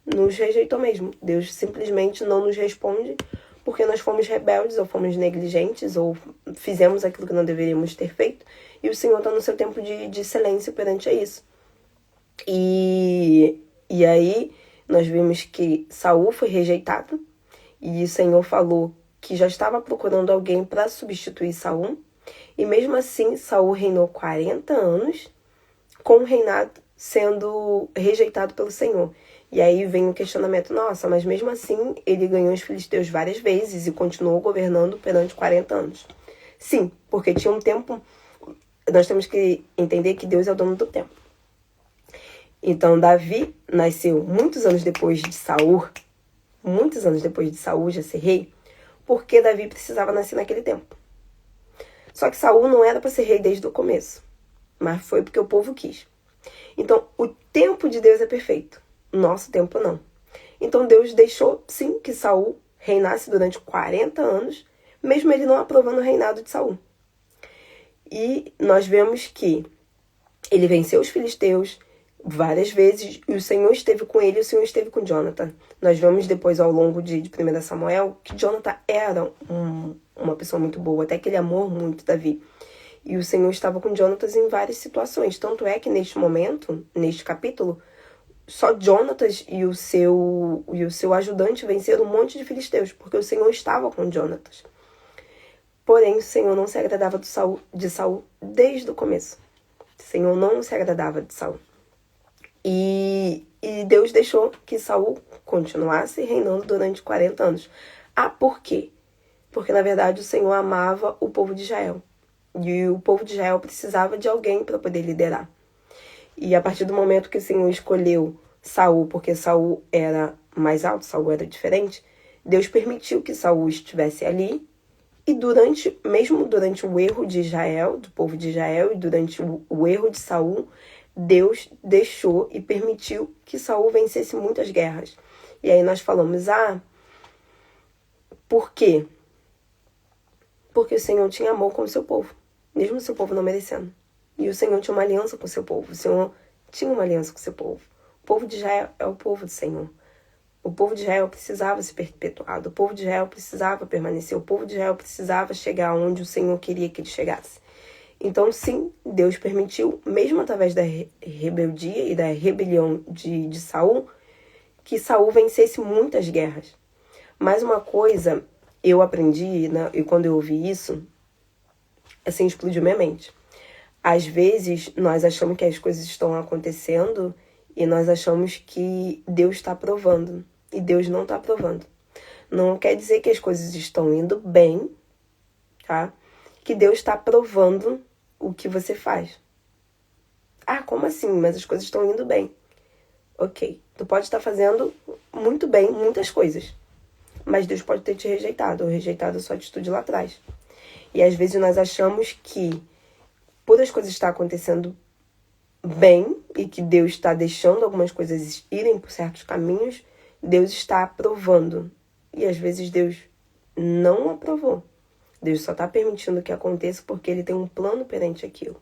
Nos rejeitou mesmo. Deus simplesmente não nos responde porque nós fomos rebeldes ou fomos negligentes ou fizemos aquilo que não deveríamos ter feito. E o Senhor está no seu tempo de silêncio perante a isso. E aí nós vimos que Saul foi rejeitado e o Senhor falou que já estava procurando alguém para substituir Saul. E mesmo assim, Saul reinou 40 anos com o reinado sendo rejeitado pelo Senhor. E aí vem o questionamento, nossa, mas mesmo assim ele ganhou os filisteus várias vezes e continuou governando durante 40 anos. Sim, porque tinha um tempo, nós temos que entender que Deus é o dono do tempo. Então Davi nasceu muitos anos depois de Saul já ser rei, porque Davi precisava nascer naquele tempo. Só que Saul não era para ser rei desde o começo, mas foi porque o povo quis. Então, o tempo de Deus é perfeito. Nosso tempo não. Então, Deus deixou, sim, que Saul reinasse durante 40 anos, mesmo ele não aprovando o reinado de Saul. E nós vemos que ele venceu os filisteus várias vezes, e o Senhor esteve com ele, e o Senhor esteve com Jonathan. Nós vemos depois, ao longo de 1 Samuel, que Jonathan era uma pessoa muito boa, até que ele amou muito Davi. E o Senhor estava com Jonathan em várias situações. Tanto é que neste momento, neste capítulo, só Jonathan e o seu ajudante venceram um monte de filisteus, porque o Senhor estava com Jonathan. Porém, o Senhor não se agradava de Saul desde o começo. O Senhor não se agradava de Saul. E Deus deixou que Saul continuasse reinando durante 40 anos. Ah, por quê? Porque, na verdade, o Senhor amava o povo de Israel. E o povo de Israel precisava de alguém para poder liderar. E a partir do momento que o Senhor escolheu Saul, porque Saul era mais alto, Saul era diferente, Deus permitiu que Saul estivesse ali. E mesmo durante o erro de Israel, do povo de Israel, e durante o erro de Saul, Deus deixou e permitiu que Saul vencesse muitas guerras. E aí nós falamos, por quê? Porque o Senhor tinha amor com o seu povo, mesmo o seu povo não merecendo. E o Senhor tinha uma aliança com o seu povo, o Senhor tinha uma aliança com o seu povo. O povo de Israel é o povo do Senhor. O povo de Israel precisava ser perpetuado, o povo de Israel precisava permanecer, o povo de Israel precisava chegar onde o Senhor queria que ele chegasse. Então, sim, Deus permitiu, mesmo através da rebeldia e da rebelião de Saul, que Saul vencesse muitas guerras. Mas uma coisa eu aprendi, né, e quando eu ouvi isso, assim, explodiu minha mente. Às vezes, nós achamos que as coisas estão acontecendo e nós achamos que Deus está aprovando. E Deus não está aprovando. Não quer dizer que as coisas estão indo bem, tá? Que Deus está aprovando o que você faz. Ah, como assim? Mas as coisas estão indo bem. Ok, tu pode estar fazendo muito bem muitas coisas, mas Deus pode ter te rejeitado, ou rejeitado a sua atitude lá atrás. E às vezes nós achamos que, por as coisas estar acontecendo bem, e que Deus está deixando algumas coisas irem por certos caminhos, Deus está aprovando. E às vezes Deus não aprovou. Deus só está permitindo que aconteça porque ele tem um plano perante aquilo.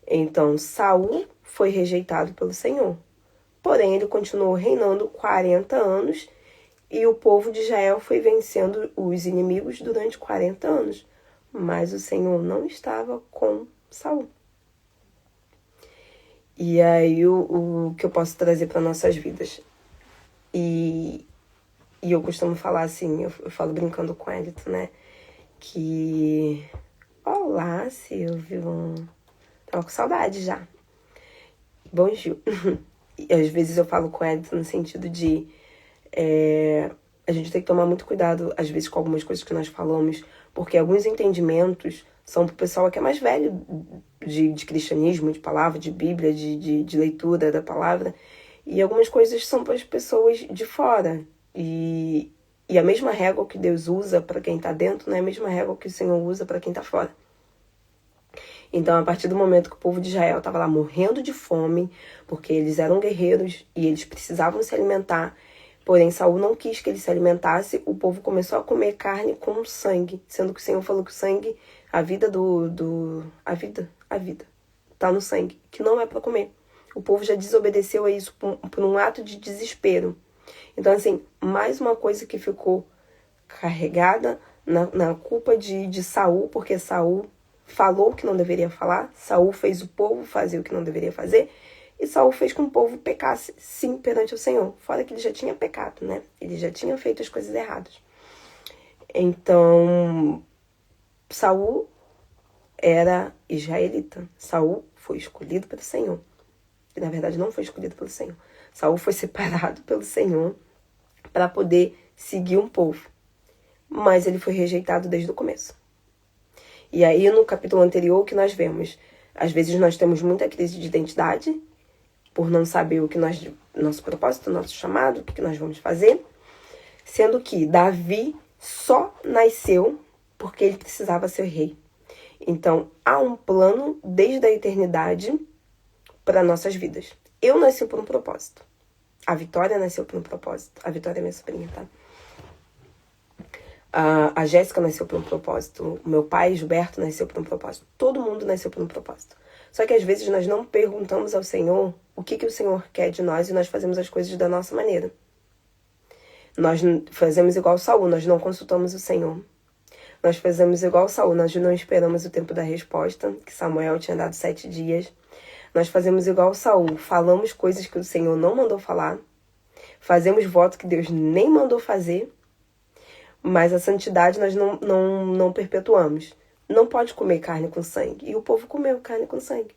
Então, Saul foi rejeitado pelo Senhor. Porém, ele continuou reinando 40 anos e o povo de Israel foi vencendo os inimigos durante 40 anos. Mas o Senhor não estava com Saul. E aí, o que eu posso trazer para nossas vidas? E eu costumo falar assim, eu falo brincando com o Elton, né? Que... Olá, Silvio. Tava com saudade já. Bonjour. E às vezes eu falo com o Elton no sentido de... a gente tem que tomar muito cuidado, às vezes, com algumas coisas que nós falamos, porque alguns entendimentos são pro pessoal que é mais velho de cristianismo, de palavra, de Bíblia, de leitura da palavra, e algumas coisas são para as pessoas de fora. E a mesma régua que Deus usa para quem está dentro não é a mesma régua que o Senhor usa para quem está fora. Então, a partir do momento que o povo de Israel estava lá morrendo de fome, porque eles eram guerreiros e eles precisavam se alimentar, Porém, Saul não quis que ele se alimentasse, o povo começou a comer carne com sangue, sendo que o Senhor falou que o sangue, a vida a vida, tá no sangue, que não é para comer. O povo já desobedeceu a isso por um ato de desespero. Então, assim, mais uma coisa que ficou carregada na culpa de Saul, porque Saul falou o que não deveria falar, Saul fez o povo fazer o que não deveria fazer, e Saul fez com que o povo pecasse, sim, perante o Senhor. Fora que ele já tinha pecado, né? Ele já tinha feito as coisas erradas. Então, Saul era israelita. Saul foi escolhido pelo Senhor. E, na verdade, não foi escolhido pelo Senhor. Saul foi separado pelo Senhor para poder seguir um povo. Mas ele foi rejeitado desde o começo. E aí, no capítulo anterior, o que nós vemos? Às vezes nós temos muita crise de identidade, por não saber o que nosso propósito, nosso chamado, o que nós vamos fazer. Sendo que Davi só nasceu porque ele precisava ser rei. Então, há um plano desde a eternidade para nossas vidas. Eu nasci por um propósito. A Vitória nasceu por um propósito. A Vitória é minha sobrinha, tá? A Jéssica nasceu por um propósito. O meu pai, Gilberto, nasceu por um propósito. Todo mundo nasceu por um propósito. Só que às vezes nós não perguntamos ao Senhor o que o Senhor quer de nós e nós fazemos as coisas da nossa maneira. Nós fazemos igual Saul, nós não consultamos o Senhor. Nós fazemos igual Saul, nós não esperamos o tempo da resposta, que Samuel tinha dado 7 dias. Nós fazemos igual Saul, falamos coisas que o Senhor não mandou falar, fazemos voto que Deus nem mandou fazer, mas a santidade nós não perpetuamos. Não pode comer carne com sangue. E o povo comeu carne com sangue.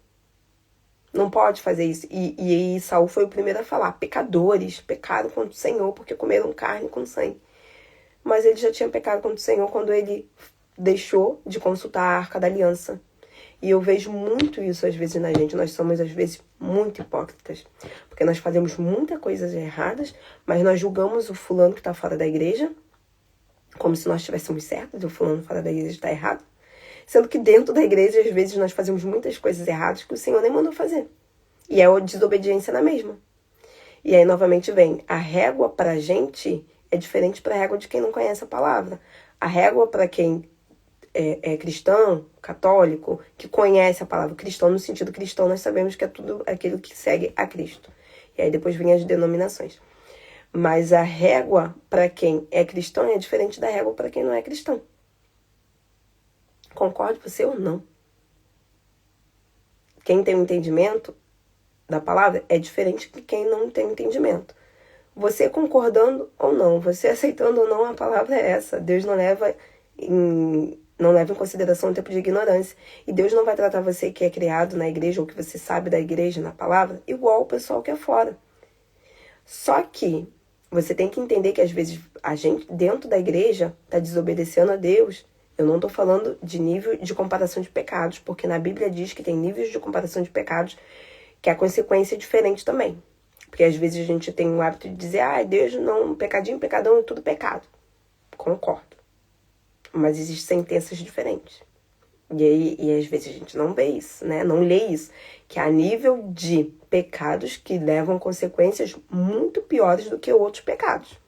Não pode fazer isso. E Saul foi o primeiro a falar. Pecadores pecaram contra o Senhor porque comeram carne com sangue. Mas ele já tinha pecado contra o Senhor quando ele deixou de consultar a Arca da Aliança. E eu vejo muito isso às vezes na gente. Nós somos às vezes muito hipócritas. Porque nós fazemos muitas coisas erradas, mas nós julgamos o fulano que está fora da igreja como se nós estivéssemos certos e o fulano fora da igreja está errado. Sendo que dentro da igreja, às vezes, nós fazemos muitas coisas erradas que o Senhor nem mandou fazer. E é a desobediência na mesma. E aí, novamente, vem. A régua para a gente é diferente para a régua de quem não conhece a palavra. A régua para quem é cristão, católico, que conhece a palavra cristão, no sentido cristão, nós sabemos que é tudo aquilo que segue a Cristo. E aí depois vem as denominações. Mas a régua para quem é cristão é diferente da régua para quem não é cristão. Concorda você ou não? Quem tem um entendimento da palavra é diferente de quem não tem entendimento. Você concordando ou não, você aceitando ou não, a palavra é essa. Deus não leva em consideração o tempo de ignorância. E Deus não vai tratar você que é criado na igreja ou que você sabe da igreja, na palavra, igual o pessoal que é fora. Só que você tem que entender que às vezes a gente dentro da igreja está desobedecendo a Deus. Eu não estou falando de nível de comparação de pecados, porque na Bíblia diz que tem níveis de comparação de pecados que a consequência é diferente também. Porque às vezes a gente tem o hábito de dizer, Deus não, pecadinho, pecadão, é tudo pecado. Concordo. Mas existem sentenças diferentes. E às vezes a gente não vê isso, né? Não lê isso. Que há nível de pecados que levam consequências muito piores do que outros pecados.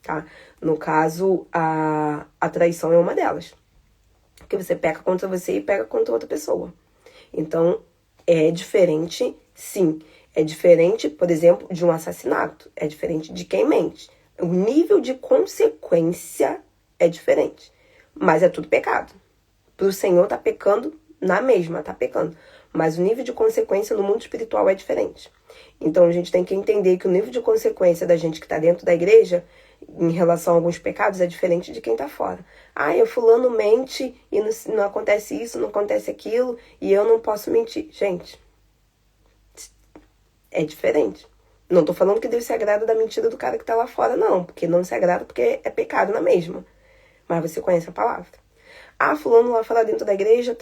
Tá? No caso, a traição é uma delas. Porque você peca contra você e peca contra outra pessoa. Então, é diferente, sim. É diferente, por exemplo, de um assassinato. É diferente de quem mente. O nível de consequência é diferente. Mas é tudo pecado. Para o Senhor tá pecando na mesma, tá pecando. Mas o nível de consequência no mundo espiritual é diferente. Então a gente tem que entender que o nível de consequência da gente que está dentro da igreja, em relação a alguns pecados, é diferente de quem está fora. Eu fulano mente e não acontece isso, não acontece aquilo, e eu não posso mentir. Gente, é diferente. Não estou falando que Deus se agrada da mentira do cara que está lá fora, não. Porque não se agrada porque é pecado na mesma. Mas você conhece a palavra. Fulano lá fora dentro da igreja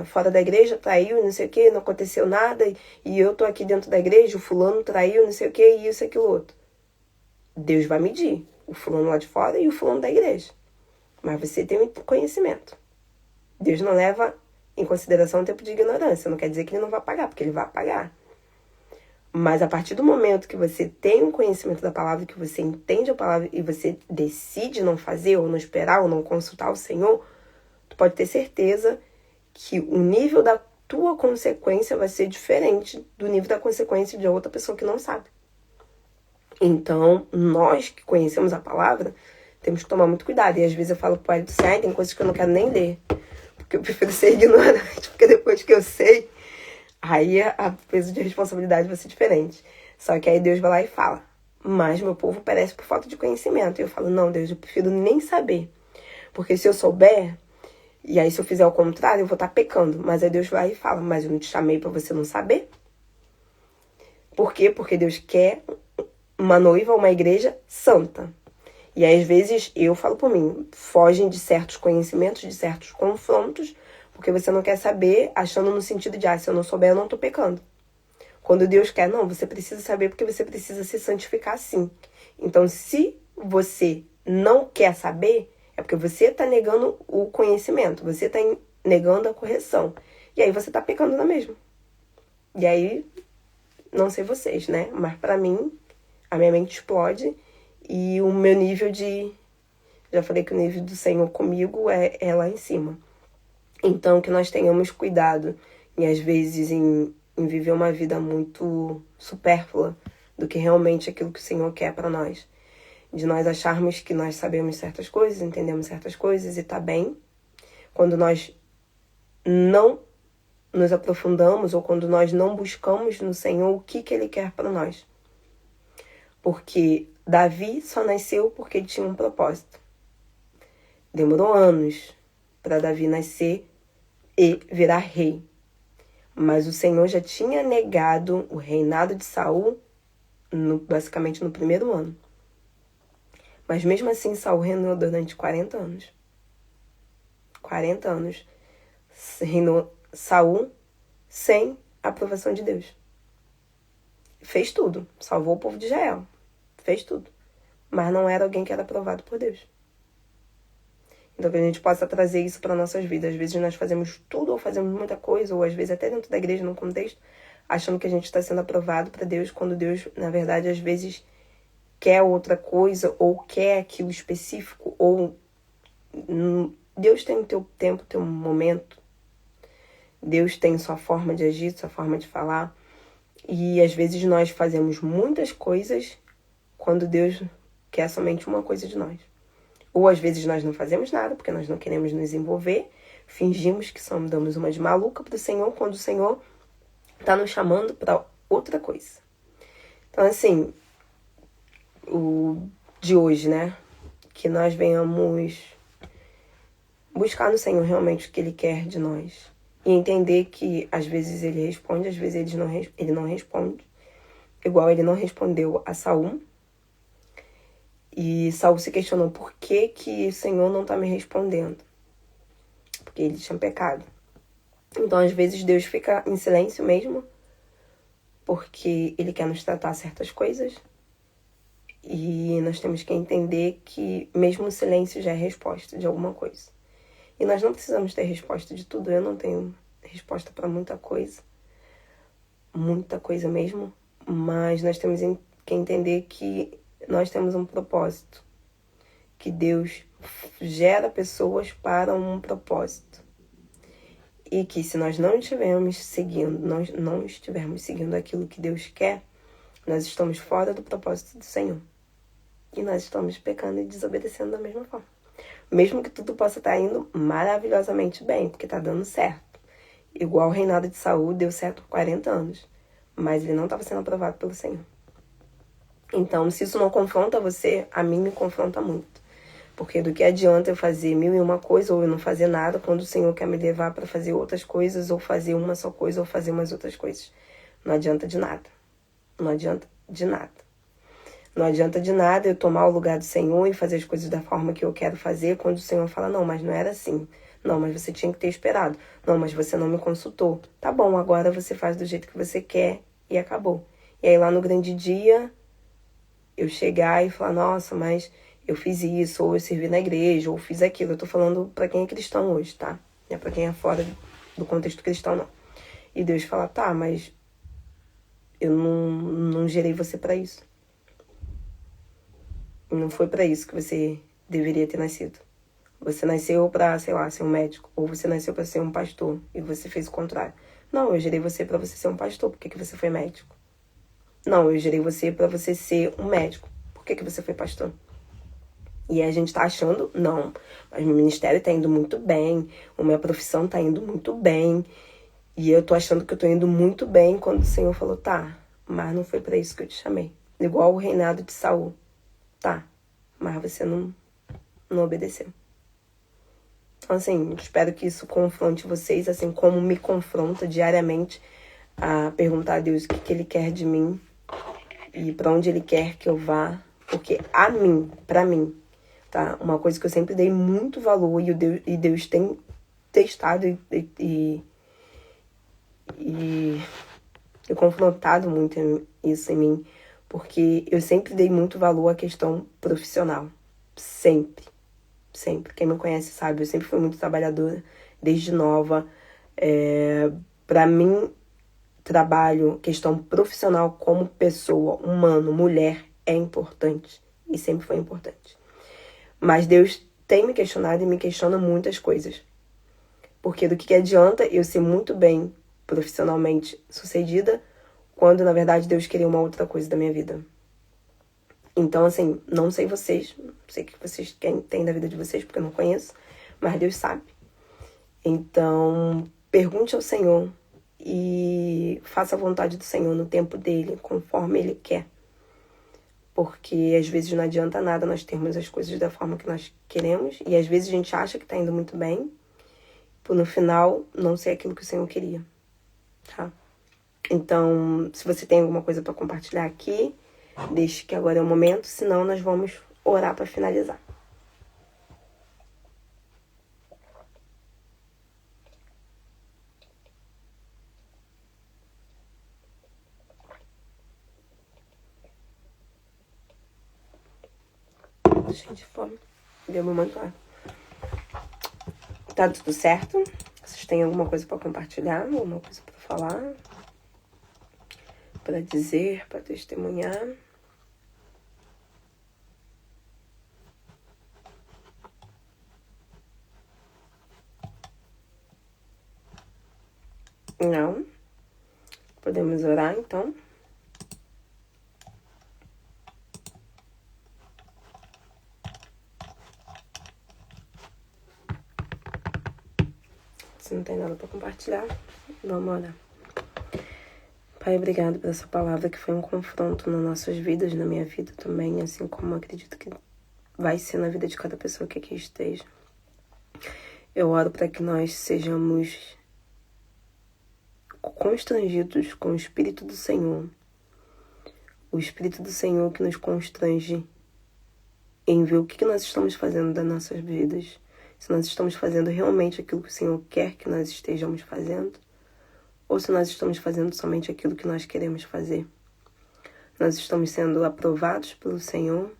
fora da igreja traiu, não sei o que, não aconteceu nada, e eu tô aqui dentro da igreja, o fulano traiu, não sei o que, e isso, aquilo, outro. Deus vai medir o fulano lá de fora e o fulano da igreja. Mas você tem um conhecimento. Deus não leva em consideração o tempo de ignorância, não quer dizer que ele não vai pagar, porque ele vai pagar. Mas a partir do momento que você tem um conhecimento da palavra, que você entende a palavra e você decide não fazer, ou não esperar, ou não consultar o Senhor, tu pode ter certeza que o nível da tua consequência vai ser diferente do nível da consequência de outra pessoa que não sabe. Então, nós que conhecemos a palavra, temos que tomar muito cuidado. E às vezes eu falo pro pai do céu, tem coisas que eu não quero nem ler, porque eu prefiro ser ignorante, porque depois que eu sei, aí o peso de responsabilidade vai ser diferente. Só que aí Deus vai lá e fala, mas meu povo perece por falta de conhecimento. E eu falo, não, Deus, eu prefiro nem saber. Porque se eu souber, e aí se eu fizer o contrário, eu vou estar pecando. Mas aí Deus vai e fala, mas eu não te chamei para você não saber? Por quê? Porque Deus quer uma noiva, uma igreja santa. E aí, às vezes, eu falo por mim, fogem de certos conhecimentos, de certos confrontos, porque você não quer saber, achando no sentido de, se eu não souber, eu não tô pecando. Quando Deus quer, não, você precisa saber porque você precisa se santificar sim. Então, se você não quer saber, é porque você está negando o conhecimento, você está negando a correção. E aí você está pecando na mesma. E aí, não sei vocês, né? Mas pra mim, a minha mente explode e o meu nível de... Já falei que o nível do Senhor comigo é lá em cima. Então, que nós tenhamos cuidado e às vezes em viver uma vida muito supérflua do que realmente aquilo que o Senhor quer para nós. De nós acharmos que nós sabemos certas coisas, entendemos certas coisas e tá bem. Quando nós não nos aprofundamos ou quando nós não buscamos no Senhor o que Ele quer para nós. Porque Davi só nasceu porque ele tinha um propósito. Demorou anos para Davi nascer e virar rei. Mas o Senhor já tinha negado o reinado de Saul basicamente no primeiro ano. Mas mesmo assim, Saul reinou durante 40 anos. 40 anos. Reinou Saul sem a aprovação de Deus. Fez tudo. Salvou o povo de Israel. Fez tudo. Mas não era alguém que era aprovado por Deus. Então que a gente possa trazer isso para nossas vidas. Às vezes nós fazemos tudo ou fazemos muita coisa, ou às vezes até dentro da igreja, num contexto, achando que a gente está sendo aprovado para Deus, quando Deus, na verdade, às vezes quer outra coisa, ou quer aquilo específico, ou Deus tem o teu tempo, o teu momento. Deus tem sua forma de agir, sua forma de falar. E às vezes nós fazemos muitas coisas quando Deus quer somente uma coisa de nós. Ou às vezes nós não fazemos nada, porque nós não queremos nos envolver, fingimos que damos uma de maluca para o Senhor, quando o Senhor está nos chamando para outra coisa. Então, assim, o de hoje, né? Que nós venhamos buscar no Senhor realmente o que Ele quer de nós. E entender que às vezes Ele responde, às vezes Ele não responde. Igual Ele não respondeu a Saul. E Saul se questionou por que o Senhor não está me respondendo. Porque ele tinha pecado. Então, às vezes, Deus fica em silêncio mesmo, porque Ele quer nos tratar certas coisas. E nós temos que entender que mesmo o silêncio já é resposta de alguma coisa. E nós não precisamos ter resposta de tudo. Eu não tenho resposta para muita coisa mesmo. Mas nós temos que entender que nós temos um propósito, que Deus gera pessoas para um propósito. E que se nós não estivermos seguindo aquilo que Deus quer, nós estamos fora do propósito do Senhor. E nós estamos pecando e desobedecendo da mesma forma. Mesmo que tudo possa estar indo maravilhosamente bem, porque está dando certo. Igual o reinado de Saul deu certo por 40 anos. Mas ele não estava sendo aprovado pelo Senhor. Então, se isso não confronta você, a mim me confronta muito. Porque do que adianta eu fazer 1001 coisa ou eu não fazer nada quando o Senhor quer me levar para fazer outras coisas, ou fazer uma só coisa, ou fazer umas outras coisas. Não adianta de nada. Não adianta de nada. Não adianta de nada eu tomar o lugar do Senhor e fazer as coisas da forma que eu quero fazer quando o Senhor fala, não, mas não era assim. Não, mas você tinha que ter esperado. Não, mas você não me consultou. Tá bom, agora você faz do jeito que você quer e acabou. E aí lá no grande dia, eu chegar e falar, nossa, mas eu fiz isso, ou eu servi na igreja, ou fiz aquilo. Eu tô falando pra quem é cristão hoje, tá? Não é pra quem é fora do contexto cristão, não. E Deus fala, tá, mas Eu não gerei você para isso. Não foi para isso que você deveria ter nascido. Você nasceu para, sei lá, ser um médico. Ou você nasceu para ser um pastor e você fez o contrário. Não, eu gerei você para você ser um pastor. Por que você foi médico? Não, eu gerei você para você ser um médico. Por que você foi pastor? E a gente tá achando, não, mas meu ministério tá indo muito bem, a minha profissão tá indo muito bem, e eu tô achando que eu tô indo muito bem quando o Senhor falou, tá, mas não foi para isso que eu te chamei. Igual o reinado de Saul. Tá, mas você não obedeceu. Então, assim, espero que isso confronte vocês, assim como me confronta diariamente a perguntar a Deus o que Ele quer de mim e para onde Ele quer que eu vá. Porque pra mim, tá? Uma coisa que eu sempre dei muito valor e Deus tem testado e confrontado muito isso em mim, porque eu sempre dei muito valor à questão profissional. Sempre. Quem me conhece sabe, eu sempre fui muito trabalhadora, desde nova. Pra mim, trabalho, questão profissional como pessoa, humano, mulher, é importante. E sempre foi importante. Mas Deus tem me questionado e me questiona muitas coisas. Porque do que adianta eu ser muito bem profissionalmente sucedida quando, na verdade, Deus queria uma outra coisa da minha vida. Então, assim, não sei vocês, não sei o que vocês têm da vida de vocês, porque eu não conheço, mas Deus sabe. Então, pergunte ao Senhor e faça a vontade do Senhor no tempo dele, conforme ele quer. Porque às vezes não adianta nada nós termos as coisas da forma que nós queremos, e às vezes a gente acha que tá indo muito bem, por no final não ser aquilo que o Senhor queria, tá? Então, se você tem alguma coisa para compartilhar aqui, deixe que agora é o momento, senão nós vamos orar para finalizar. Tô cheio de fome. Bebo muito ar. Tá tudo certo? Vocês têm alguma coisa para compartilhar? Alguma coisa para falar? Para dizer, para testemunhar? Não? Podemos orar, então? Se não tem nada para compartilhar, vamos orar. Pai, obrigado por essa palavra que foi um confronto nas nossas vidas, na minha vida também, assim como acredito que vai ser na vida de cada pessoa que aqui esteja. Eu oro para que nós sejamos constrangidos com o Espírito do Senhor. O Espírito do Senhor que nos constrange em ver o que nós estamos fazendo das nossas vidas. Se nós estamos fazendo realmente aquilo que o Senhor quer que nós estejamos fazendo, ou se nós estamos fazendo somente aquilo que nós queremos fazer. Nós estamos sendo aprovados pelo Senhor,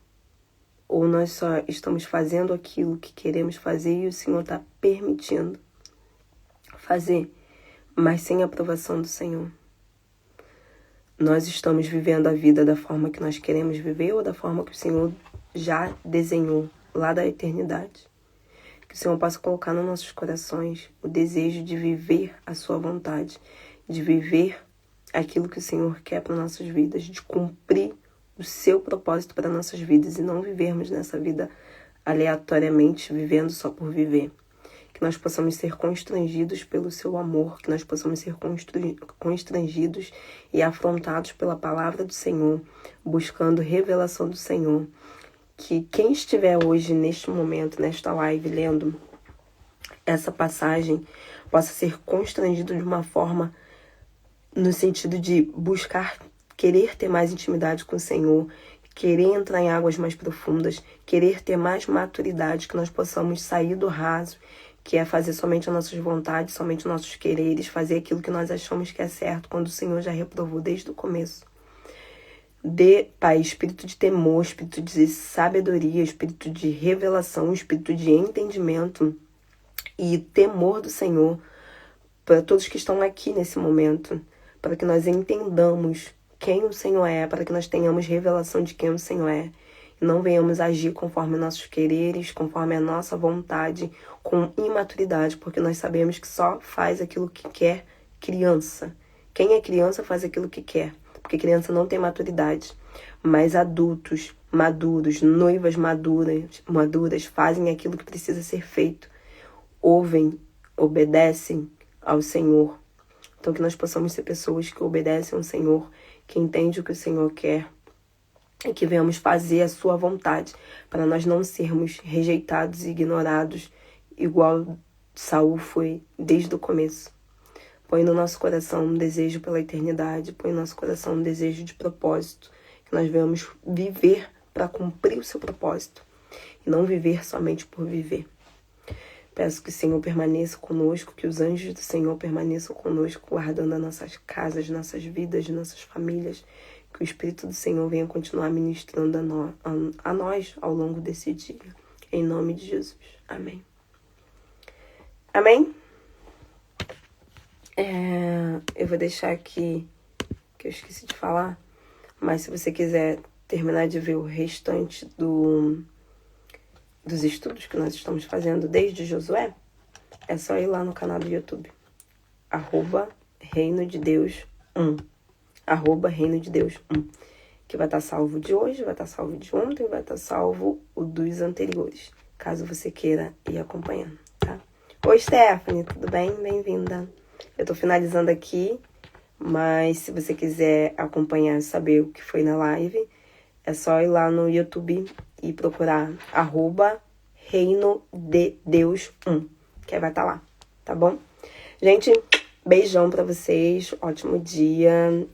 ou nós só estamos fazendo aquilo que queremos fazer e o Senhor está permitindo fazer, mas sem a aprovação do Senhor. Nós estamos vivendo a vida da forma que nós queremos viver ou da forma que o Senhor já desenhou lá da eternidade. Que o Senhor possa colocar nos nossos corações o desejo de viver a sua vontade, de viver aquilo que o Senhor quer para nossas vidas, de cumprir o seu propósito para nossas vidas e não vivermos nessa vida aleatoriamente, vivendo só por viver. Que nós possamos ser constrangidos pelo seu amor, que nós possamos ser constrangidos e afrontados pela palavra do Senhor, buscando revelação do Senhor. Que quem estiver hoje, neste momento, nesta live, lendo essa passagem, possa ser constrangido de uma forma no sentido de buscar, querer ter mais intimidade com o Senhor, querer entrar em águas mais profundas, querer ter mais maturidade, que nós possamos sair do raso, que é fazer somente as nossas vontades, somente os nossos quereres, fazer aquilo que nós achamos que é certo, quando o Senhor já reprovou desde o começo. Dê, Pai, espírito de temor, espírito de sabedoria, espírito de revelação, espírito de entendimento e temor do Senhor para todos que estão aqui nesse momento, para que nós entendamos quem o Senhor é, para que nós tenhamos revelação de quem o Senhor é. E não venhamos agir conforme nossos quereres, conforme a nossa vontade, com imaturidade, porque nós sabemos que só faz aquilo que quer criança. Quem é criança faz aquilo que quer, porque criança não tem maturidade. Mas adultos, maduros, noivas maduras fazem aquilo que precisa ser feito. Ouvem, obedecem ao Senhor. Então que nós possamos ser pessoas que obedecem ao Senhor, que entendem o que o Senhor quer e que venhamos fazer a sua vontade, para nós não sermos rejeitados e ignorados, igual Saul foi desde o começo. Põe no nosso coração um desejo pela eternidade, põe no nosso coração um desejo de propósito, que nós venhamos viver para cumprir o seu propósito, e não viver somente por viver. Peço que o Senhor permaneça conosco, que os anjos do Senhor permaneçam conosco, guardando as nossas casas, nossas vidas, nossas famílias. Que o Espírito do Senhor venha continuar ministrando a nós ao longo desse dia. Em nome de Jesus. Amém. Amém? Eu vou deixar aqui, que eu esqueci de falar, mas se você quiser terminar de ver o restante dos estudos que nós estamos fazendo desde Josué, é só ir lá no canal do YouTube, @Reino de Deus 1, @Reino de Deus 1, que vai estar salvo de hoje, vai estar salvo de ontem, vai estar salvo o dos anteriores, caso você queira ir acompanhando, tá? Oi, Stephanie, tudo bem? Bem-vinda. Eu tô finalizando aqui, mas se você quiser acompanhar e saber o que foi na live, é só ir lá no YouTube e procurar @Reino de Deus 1, que aí vai estar lá, tá bom? Gente, beijão pra vocês, ótimo dia.